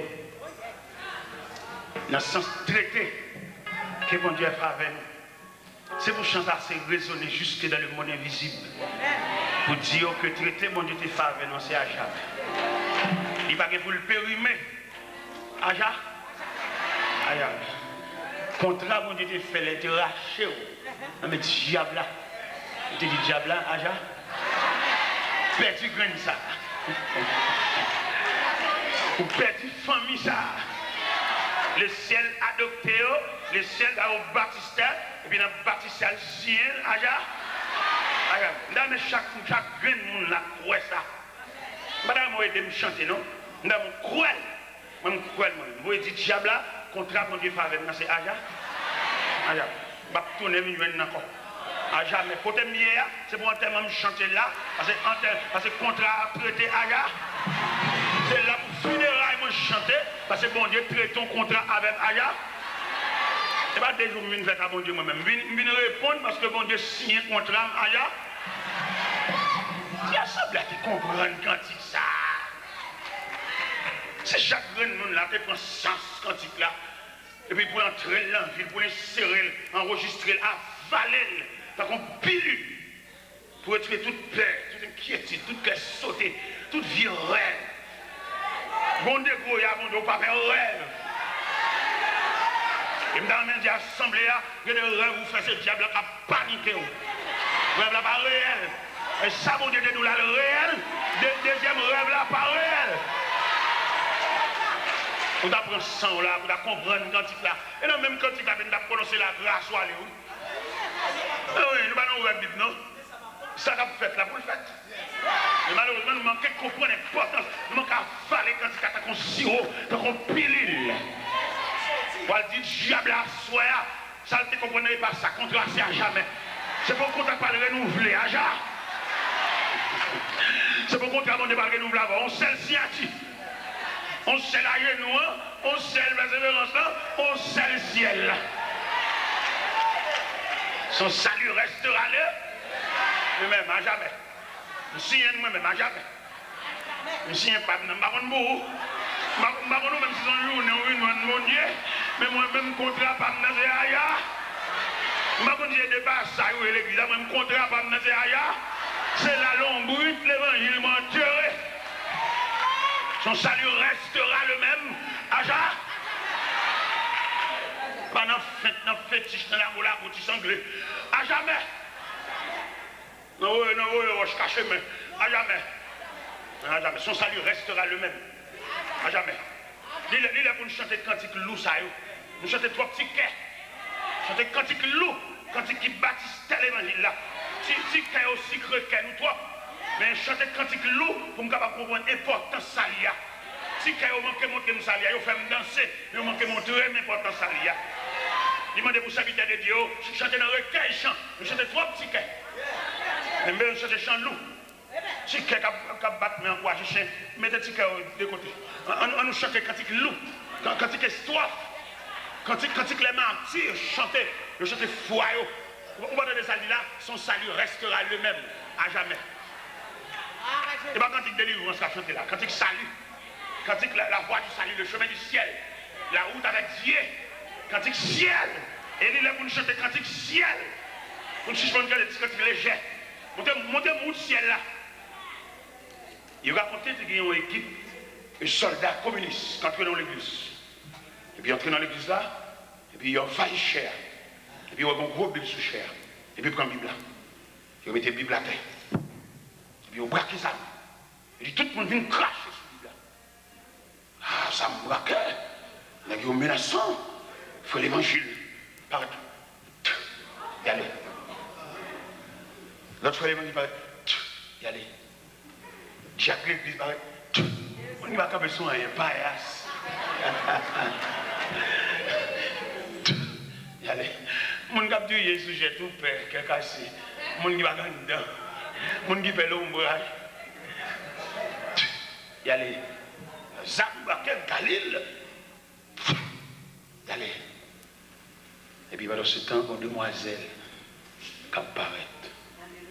dans le sens traité que mon Dieu a fait avec nous, c'est pour chanter assez résonner jusque dans le monde invisible. Pour dire que traité, mon Dieu te fait avec nous, c'est à jamais. Il va pas pour le périmer. Aja. Aja. Contrat, mon Dieu te fait les te racher. Mais diable là. Tu dis diable là, Aja. Perdu grain ça. Ou perdu famille ça. Le ciel adopté, le ciel a au baptiste, et puis dans le baptiste, le ciel, Aja. Aja. Dans chaque grain de monde là, croit ça. Madame, moi, je me chanter, non? Dans mon croix, moi, je crois, moi, je dis diable là, contrat, mon Dieu, avec moi, c'est Aja. Aja. Je vais tourner encore. À jamais. Côté mieux, c'est pour un thème de chanter là, parce que contrat a traité Aja. C'est là pour funérailles, moi chanter, parce que bon Dieu traite ton contrat avec Aja. C'est pas des jours que je viens faire à bon Dieu moi-même. Je viens répondre parce que bon Dieu signe un contrat avec Aja. Il y a ça qui comprennent quand il ça. C'est chaque grain de monde là qui prend sens quantique là. Et puis pour entrer dans la ville, pour l'insérer, enregistrer, avaler. T'as qu'on pilule pour retrouver toute peur, toute inquiétude, toute classe sautée, toute vie rêve. Bon dégo, il y a bon Dieu, pas faire rêve. Et dans le même assemblée, il y a des rêves où fait ce diable qui a paniqué. Le rêve là pas réel. Et ça, bon Dieu, nous là le réel. Deuxième rêve là pas réel. Pour apprendre sang là, pour comprendre quand là. Et dans le même quand il a prononcé la grâce ou aller. Oui, nous n'avons pas de Bible, non? Ça qu'a fait là pour le faire. Mais malheureusement, nous manquons de comprendre l'importance. Nous manquons à faller quand il y a un sirop, quand on pilule. On va dire, diable à soi, ça ne comprenez pas ça, contrat c'est à jamais. C'est pour qu'on ne pas le renouveler, à jamais. C'est pour qu'on ne pas le renouveler avant. On sait le signature. On sait la genou, on sait le persévérance, on sait le ciel. Son salut restera là, lui-même à jamais. Je suis moi-même à jamais. Je suis pas de même si c'est un jour, mon Dieu, mais moi-même contrat pas de Aya. Je ne sais pas si j'ai dépassé ça, l'église, moi-même contrat pas de Aya. C'est la longue brute, l'évangile menteur. Son salut restera le même à jamais. Pas dans le fétiche, dans la moula, pour sanglé. À jamais. Non, je cache, mais à jamais. À jamais. Son salut restera le même. À jamais. Il est pour nous chanter cantique loup, ça. Nous chanter trois petits quais. Chanter cantique loup, cantique qui bâtisse tel évangile là. Si quai aussi creux que nous trois. Mais chanter cantique loup pour nous capable comprendre l'importance de ça. Si quai au manque de montrer nous ça, il fait me danser, il manque de montrer l'importance de ça. Il m'a dit pour serviteur de Dieu, je chante dans le recueil chant. Je chante trois petits quais. Mais même je chante chant loup. Si quai qui bat, mais encourage chien, mettez petit quai de côté. On nous chante cantique loup, cantique histoire, cantique les martyrs, chanter, le chanter foyer. Au bord de salut là, son salut restera le même à jamais. Et pas cantique délivrance qu'a chanté là, cantique salut, cantique la voie du salut, le chemin du ciel, la route avec Dieu. Cantique ciel. Et il est pour nous chanter cantique ciel. Pour nous chanter des cantiques légers. Montez le ciel là. Il racontait qu'il y a une équipe de soldats communistes qui entrent dans l'église. Et puis entrent dans l'église là. Et puis ils ont failli cher. Et puis ils ont un gros Bible sous chair. Et puis ils prennent la Bible là. Ils mettent la Bible à terre. Et puis ils braquent ça. Et puis tout le monde vient cracher sur la Bible là. Ah, ça me braque. Ils sont menaçants. Il faut l'évangile partout. Y aller. L'autre fois l'évangile paraît. Y aller. Jacques l'église paraît. On n'y va pas besoin d'un paillasse. Y aller. Mon cap du sujet tout père, qui cassé. Mon qui va dedans. Mon qui fait l'ombrage. Il y a les Zamba, quel Galil. Il y a les. Et puis pendant ce temps, une demoiselle qui apparaît.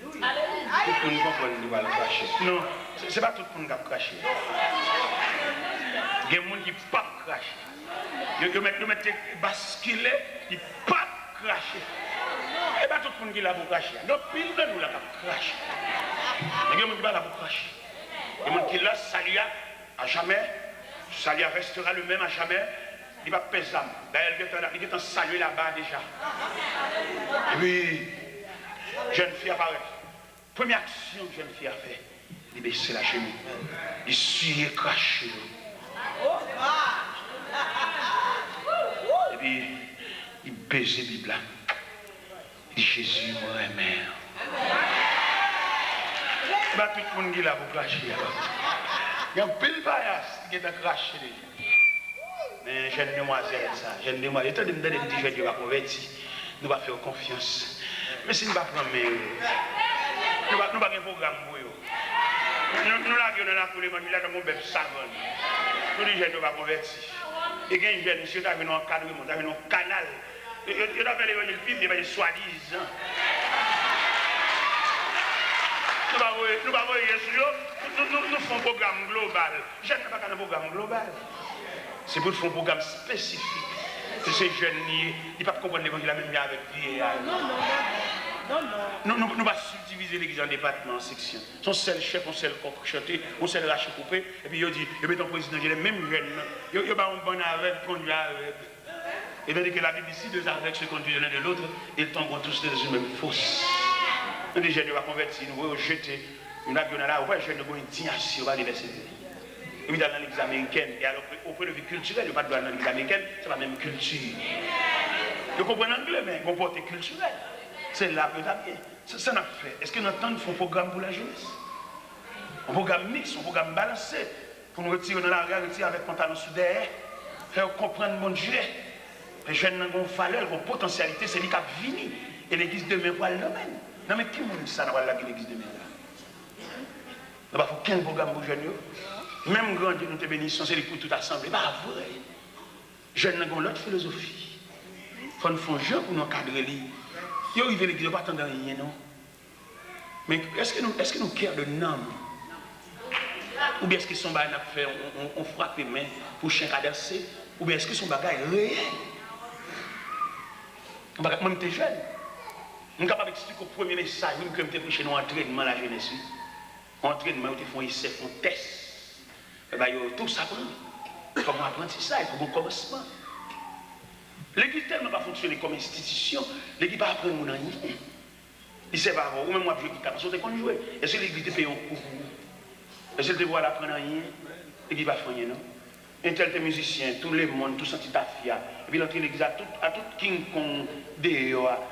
Tout le monde comprend qu'il va le cracher. Non, ce n'est pas tout le monde qui va cracher. Il y a des gens qui ne peuvent pas cracher. Ils mettent basculer, ils ne peuvent pas cracher. Et pas tout le monde qui est là pour cracher. Donc, pile de nous là pour cracher. Il y a des gens qui sont là pour cracher. Il y a des gens qui sont là, salut à jamais. Salut restera le même à jamais. Il va peser l'âme. D'ailleurs, il est en salut là-bas déjà. Et puis, jeune fille apparaît. Première action que jeune fille a fait, il baisse la chemise. Il suit craché. Et puis, il baise la Bible. Il dit Jésus, moi, mère. Bah, tout le monde qui est là pour cracher. Il y a un pile paillasse qui est en craché. Mais jeune demoiselle, ça, jeune demoiselle, étant donné que nous disons que nous va convertir, nous va faire confiance. Mais si nous ne prenons pas, nous n'avons pas un programme pour eux. Nous l'avons dans la foule, nous avons un bébé savant. Nous disons que nous va convertir. Et quand jeune monsieur est venu en cadre, il est venu en canal. Il a fait l'évangile Bible, il va dire soi-disant. Nous ne nous faisons un programme global. Je ne pas un programme global. C'est pour faire un programme spécifique. Que ces jeunes, ils ne peuvent pas comprendre l'évangile même avec lui. Non. Nous allons subdiviser l'église en départements, en sections. Son seul chef, son seul coq chanté, son seul rachet coupé. Et puis il dit, il met un président, il est même jeune. Il n'y a pas un bon avec, conduit avec. Et bien que la Bible ici, deux aveugles se conduisent l'un de l'autre, ils tomberont tous dans une même fosse. Nous, les jeunes, nous allons convertir, nous allons jeter. Nous allons là, on va jeter une indignation, on va les laisser. Et puis dans l'église américaine, et alors au point de vue culturel, il n'y a pas de droit dans l'église américaine, c'est la même culture. Vous comprenez l'anglais, mais comporté culturel. C'est là que ça vient. Ça n'a fait. Est-ce que nous attendons un programme pour la jeunesse? Un programme mixte, un programme balancé, pour nous retirer dans la rue, retirer avec pantalon sous derrière, faire comprendre mon Dieu. Les jeunes n'ont pas valeur, ont potentialité, c'est lui qui a fini. Et l'église demain va le domaine. Non mais qui m'a dit ça dans l'église demain là? Il n'y a pas aucun programme pour les jeunes. Même grand Dieu nous te bénisse, c'est pour tout assemblée. Pas vrai. Jeunes n'ont l'autre philosophie. Il faut nous faire jeu pour nous encadrer. Ils arrivent à l'église, ils ne pas attendre rien, non? Mais est-ce que nous cœur de nom? Ou bien est-ce que son bagage a fait, on frappe les mains pour chien cadencé? Ou bien est-ce que son bagage est réel? Moi, j'étais jeune. Je suis capable d'expliquer au premier message, que je prêché dans l'entraînement la jeunesse. Entraînement, ils font essai, font test. Et bien, tout ça prend. Comme apprentissage, il faut un commencement. L'église tellement pas fonctionner comme institution, l'église pas apprendre mon ami. Il sait pas, ou même moi, je guitare, parce qu'on jouer. Est-ce que l'église te paye un coup? Est-ce que tu vois l'apprendre rien? L'église va faire rien, non? Un tel musicien, tout le monde, tout senti ta fille. Et puis l'entrée de l'église, à tout King Kong,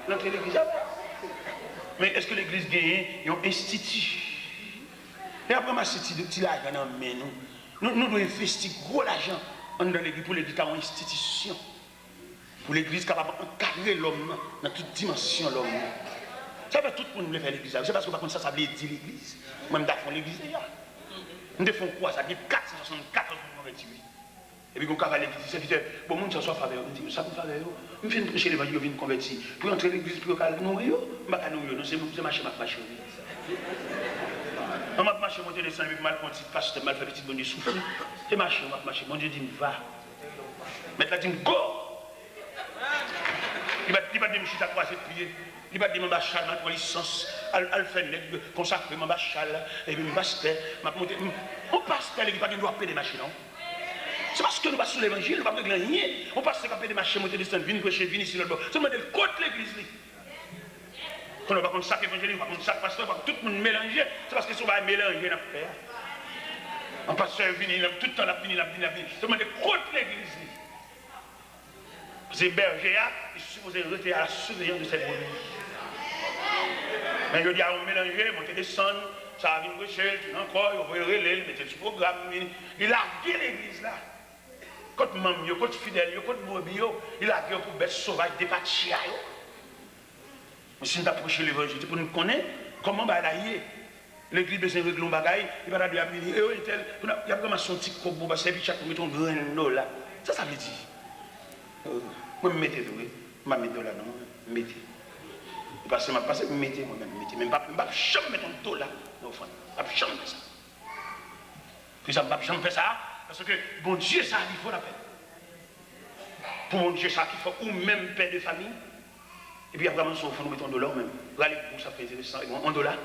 l'entrée de l'église. Mais est-ce que l'église gagne un institut? Et après, ma cité de petit l'argent dans nous. Nous devons investir gros l'argent dans l'église pour l'église comme institution. Pour l'église capable d'encadrer l'homme dans toute dimension l'homme. Ça fait tout le monde veut faire l'église. C'est parce que par contre ça veut dire l'église. Moi, je fais l'église déjà. Nous devons quoi? Ça dit 464 ans pour convertir. Et puis, quand on va à l'église, c'est que bon, monde soit faveur. On dit, ça me faveur. Je viens prêcher l'évangile, je viens convertir. Pour entrer à l'église, pour nourrir, je ne vais pas nourrir. C'est marcher, ma marche. On m'a marché, mon Dieu descend, je mal petit pasteur, mal fait petit bon Dieu souffle. C'est marché, on m'a marché, mon Dieu dit, va. Maintenant, il dit, go. Il va dire, je suis à croiser de pied. Il va dire, mon bachal, ma licence, al fait consacré, mon bachal, et puis mon pasteur, ma montée. On passe, il va dire, doit payer des machines, non? C'est parce que nous passons l'évangile, nous ne pouvons pas régler rien. On passe à payer des machines, monter des stands, venir prêcher, venir ici, là-bas. C'est le contre l'église. Quand on va contre chaque évangile, on va contre chaque pasteur, on va tout le monde mélanger. C'est parce que si on va mélanger, on va faire. Un pasteur vient, tout le temps, il a fini. C'est le contre l'église. C'est berger, il est supposé rester à la surveillance de cette brebis. Mais je dis à on mélanger, monter des sons, ça va venir rechercher, encore, il va relais, mettre sur programme. Il a gué l'église là. Quand maman, quand fidèle, quand brebis, il a gué pour bête sauvage, des pachia. Si nous approchons l'évangile, c'est pour nous connaître comment bah est. L'église besoin de régler un bagage, il va dire il y a vraiment son petit coco, parce que chaque fois on met un $. Ça veut dire. Moi je mettez oui, je mets $, non, mettez. Parce que je passe mettez moi-même, mettez. Même pas jamais mettre un $, non, pas jamais faire ça. Puis ça pas jamais faire ça, parce que bon Dieu ça il faut la peine. Pour mon Dieu ça qu'il faut ou même père de famille. Et puis après, on va mettre un $, même. Regardez pour ça, fait intéressant. $1.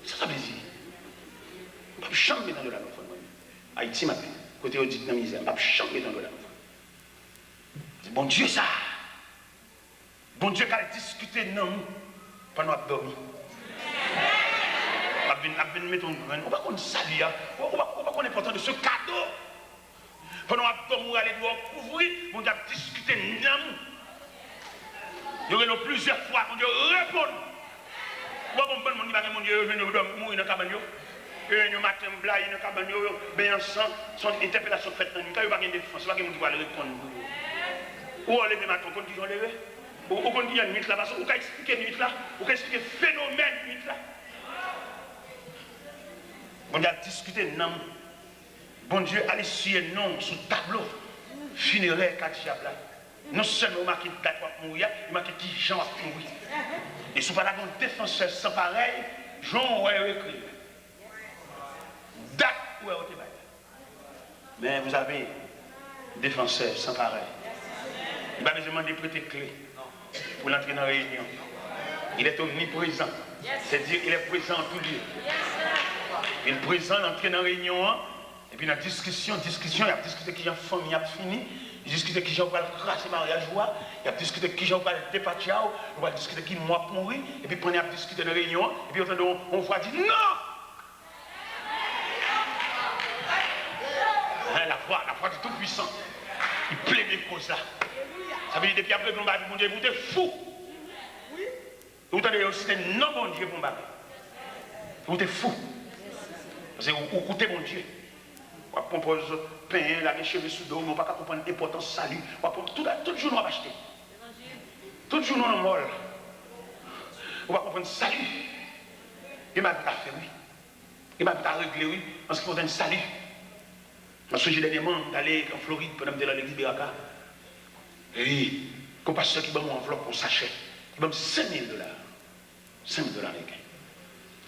Ça veut dire. On ne peut jamais mettre un $. Haïti, ma paix. Côté on dit dans la misère, on ne peut jamais mettre un $. C'est bon Dieu, ça. Bon Dieu, qui a discuté non pendant qu'on dormi. On va mettre un $. On va qu'on salue. On va qu'on est important de ce cadeau. Pendant qu'on dormi, on va aller couvrir. On va discuter non. Il y aura plusieurs fois qu'on Dieu répond. Pourquoi on peut dire que mon Dieu vient de mourir dans le cabane? Et un matin, blague dans le cabane, bien ensemble, son interpellation faite dans le cas, il n'y a pas de défense, il n'y a pas de pouvoir répondre. Ou on lève le matin, on dit qu'on lève. Ou on dit qu'il y a une nuit là, parce qu'on peut expliquer une nuit là, on peut expliquer le phénomène de nuit là. On a discuté non. Bon Dieu, allez sur non sous tableau funéraire qu'a diable. Non seulement marqué date pour mourir, il marqué qui Jean va mourir. Et si vous parlez d'un défenseur sans pareil, Jean va écrire. Date où est votre bail. Mais vous avez un défenseur sans pareil. Il va besoin de prêter clé pour l'entrer dans la réunion. Il est omniprésent. C'est-à-dire qu'il est présent en tout lieu. Il est présent, l'entrée dans la réunion. Et puis dans la discussion, il y a discuté qui a famille, il a fini. Il discute qui j'en parle cracher mariage, il a discuté qui j'en parle départir, on va discuter qui moi pour mourir, et puis on a discuté de la réunion, et puis on voit dire non! La foi du Tout-Puissant, il plaît des causes là. Ça veut dire depuis après qu'on va dire, mon Dieu, vous êtes fou! Vous entendez aussi, c'est non, mon Dieu, pour me battre. Vous êtes fou! Parce que vous écoutez mon Dieu. On propose pain, la cheveux sous dos, on ne peut pas comprendre l'importance du salut. Tout jour, on va acheter. Tout jour, on molle. On va comprendre le salut. Il m'a dit à faire, oui. Il m'a dit à régler, oui, parce qu'il faut un salut. Parce que j'ai dernièrement d'aller en Floride pendant que j'étais dans l'église Beraka. Et oui, comme pasteur qui m'a mis en enveloppe, on sachet. Il m'a mis $5 000. $5 000 américains.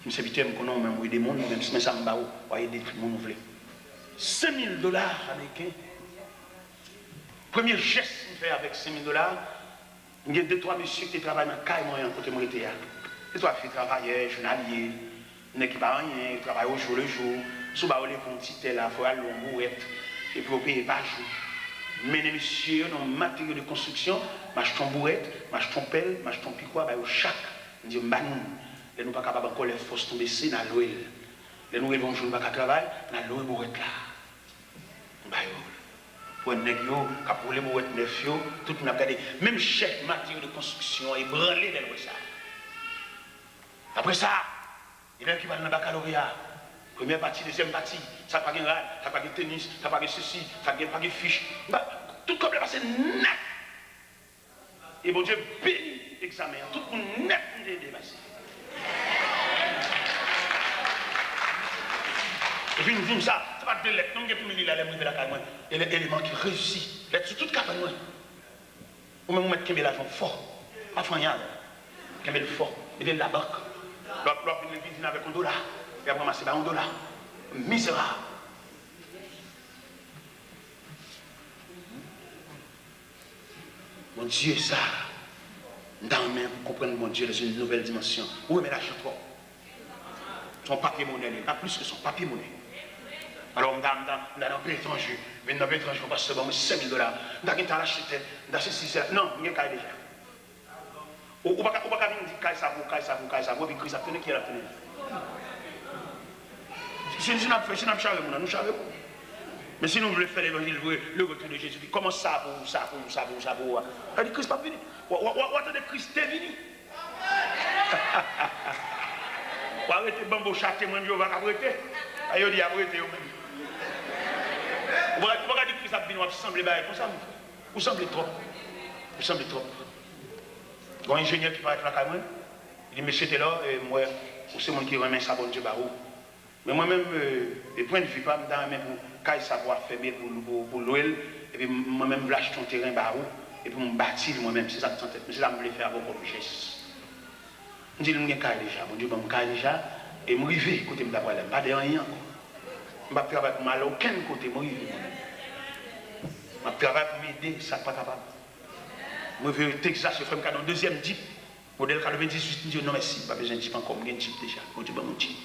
Je me suis dit, je me suis des mondes, même si ça me bat, on va aider tout le monde. $5 000 américains. Premier geste que je fais avec $5 000, il y a 2-3 messieurs qui travaillent dans le cas, moi, côté moi, j'étais là. Et toi, tu travaillais, journalier, il qui pas rien, travaille au jour le jour. Si vous avez un petit tel, il faut aller en bourrette, et puis vous payez par jour. Mais les messieurs, dans le matériau de construction, m'achètent en bourrette, m'achètent en pelle, m'achètent en piquois, au chac. Je dis, nous ne pas capables encore les forces tomber ici dans l'OL. Les nous vont jouer à travail, dans l'OL bourrette là. Pour un nègre, pour les bourrettes neuf, tout le monde a regardé. Même chef matériau de construction, il branlé dans ça. Après ça, il y a qui va dans le baccalauréat. Première partie, deuxième partie, ça n'a pas de rad, ça n'a pas de tennis, ça n'a pas de ceci, ça n'a pas de fiche. Tout comme le passé net. Et bon Dieu bénit l'examen, tout le monde net est dépassé. Et puis nous disons ça, ça va de lettres, non, il y a plus de lettres, il y a la caille, et l'élément qui réussit, lettres sur toute carte, ou même on met Kembé l'argent fort, pas frognard, Kembé le fort, il est de la banque, l'autre vient avec $1. Et après, c'est $1. Misérable. Mon Dieu, ça, dans la main, pour comprendre mon Dieu dans une nouvelle dimension. Où est l'argent toi? Son papier-monnaie, pas plus que son papier-monnaie. Alors, on a un peu étranger, mais dans un peu étranger, on passe $5 000. On a acheté, on a acheté, non, il y a un cas déjà. On ne peut pas dire qu'il y a un puis ça tenait qui est la tenue. Si nous avons chargé, nous chargeons. Mais si nous voulons faire l'évangile, le retour de Jésus, comment ça pour ça? Elle dit Christ n'est pas venu. Ou attendez, Christ est venu. Ou arrêtez bambo châté, mon Dieu, on va arrêter. Aïe, dit arrêtez vous-même. Vous regardez Christ a venu, on va sembler comme ça. Vous semblez trop. Vous semblez trop. Il y a un ingénieur qui va être là, Il dit, monsieur, t'es là, et moi, c'est moi qui remet ça, bon Dieu, barou. Mais moi-même, le point de vue, pas me dans pour qu'aille savoir fermer pour l'OL, et puis moi-même, je lâche ton terrain, barou, et puis me bâtir moi-même, c'est ça que je c'est ça que je voulais faire avec mon geste. Je dis, je suis déjà, bon Dieu, je suis déjà, et je suis arrivé, côté de la problème, pas de rien encore. Je ne travaille pas mal à aucun côté, je suis arrivé. Je travaille pour m'aider, ça n'est pas capable. Je vais au Texas, je fais un deuxième Jeep, modèle 98, je dis, non merci, pas besoin de Jeep encore, je Jeep déjà, bon Dieu, mon Jeep.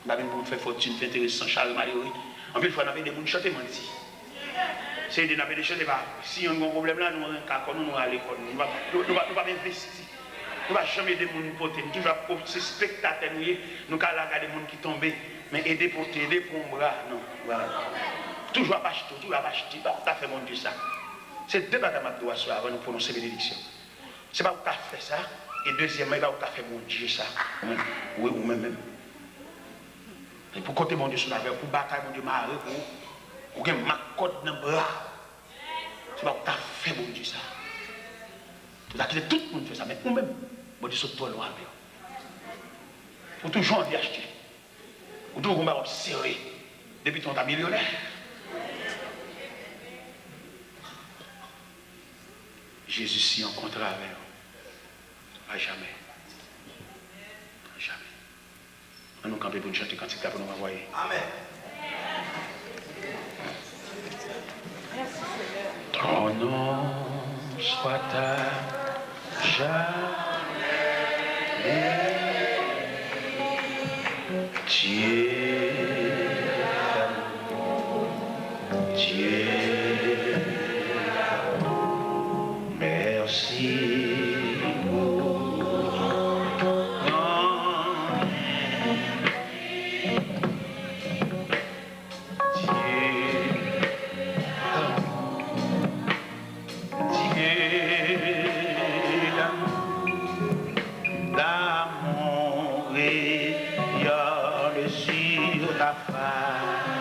Je vais faire fortune, faire intéressant, Charles Malheureux. En plus, il faut avoir des gens qui chantent, c'est des gens qui chantent. Si on a un problème là, nous allons à l'école. Nous ne pouvons pas investir. Nous ne pouvons jamais aider les gens porter. Nous toujours comme spectateurs, nous allons regarder les gens qui tombent. Mais aider pour t'aider pour un bras, non. Voilà. Toujours à acheter, toujours à acheter. Tu as fait mon Dieu ça. C'est deux bagages que nous dois avant de prononcer bénédiction. Ce n'est pas où tu as fait ça. Et deuxièmement, il va où tu as fait mon Dieu ça. Oui, ou même. Et pour côté mon Dieu sur la verre, pour bataille mon Dieu marre, pour que ma côte dans le bras. C'est pas où tu as fait mon Dieu ça. Tu as quitté tout le monde fait ça, mais nous-mêmes, mon Dieu saute toi loin. Pour toujours envie acheter. Pour toujours on serré. Depuis ton millionnaire. Jésus s'y rencontre avec eux. À jamais. À jamais. On nous camper pour nous chanter quand c'est pour nous envoyer. Amen. Ton nom soit à jamais. Dieu. Sur ta face.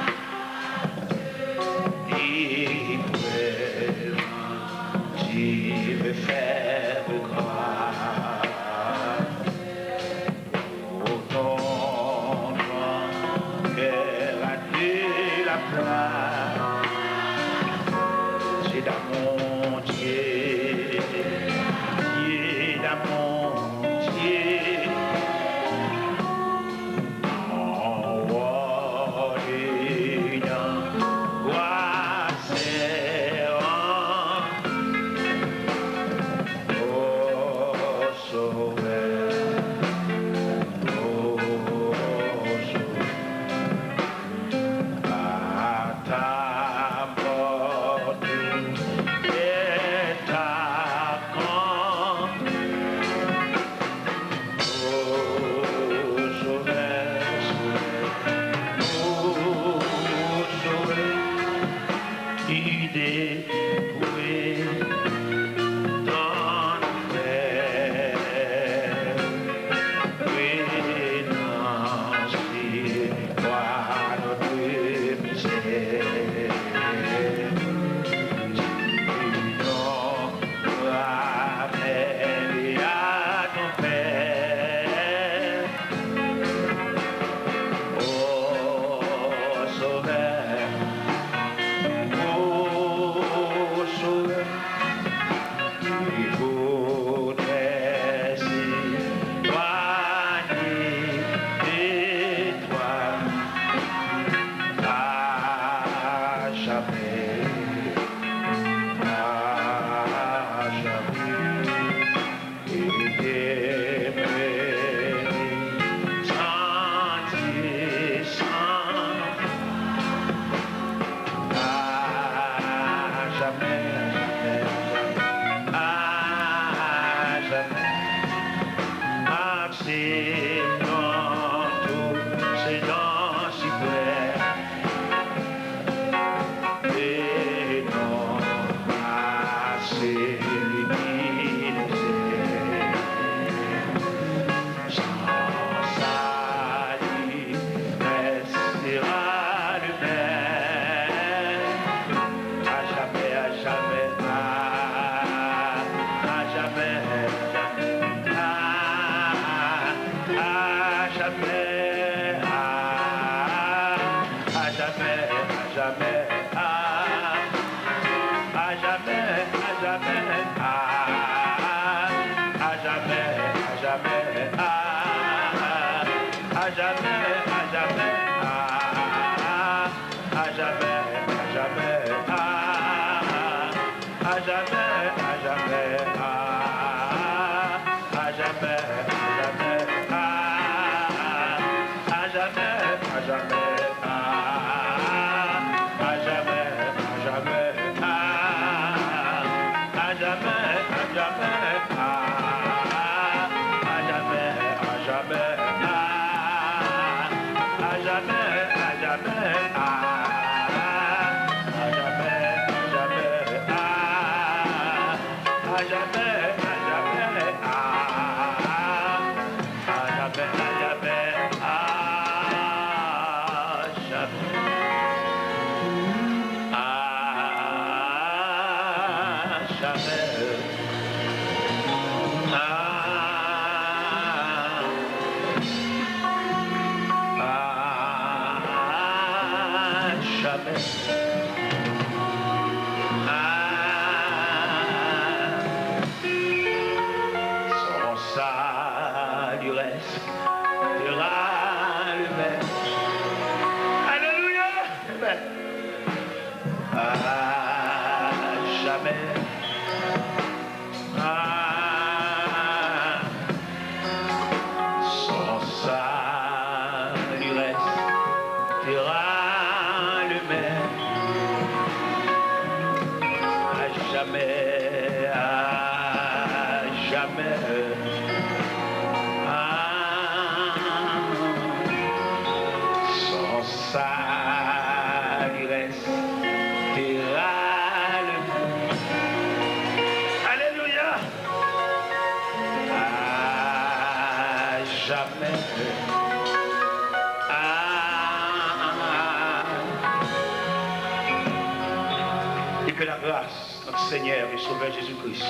Et que la grâce, notre Seigneur et Sauveur Jésus-Christ,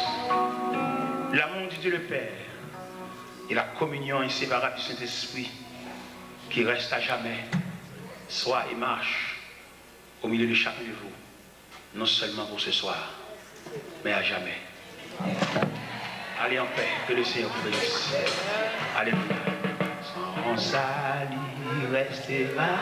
l'amour de Dieu le Père et la communion inséparable du Saint-Esprit qui reste à jamais, soit et marche au milieu de chacun de vous, non seulement pour ce soir, mais à jamais. Allez en paix, que le Seigneur vous bénisse. Alléluia. Sans salut, restera.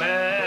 jamais.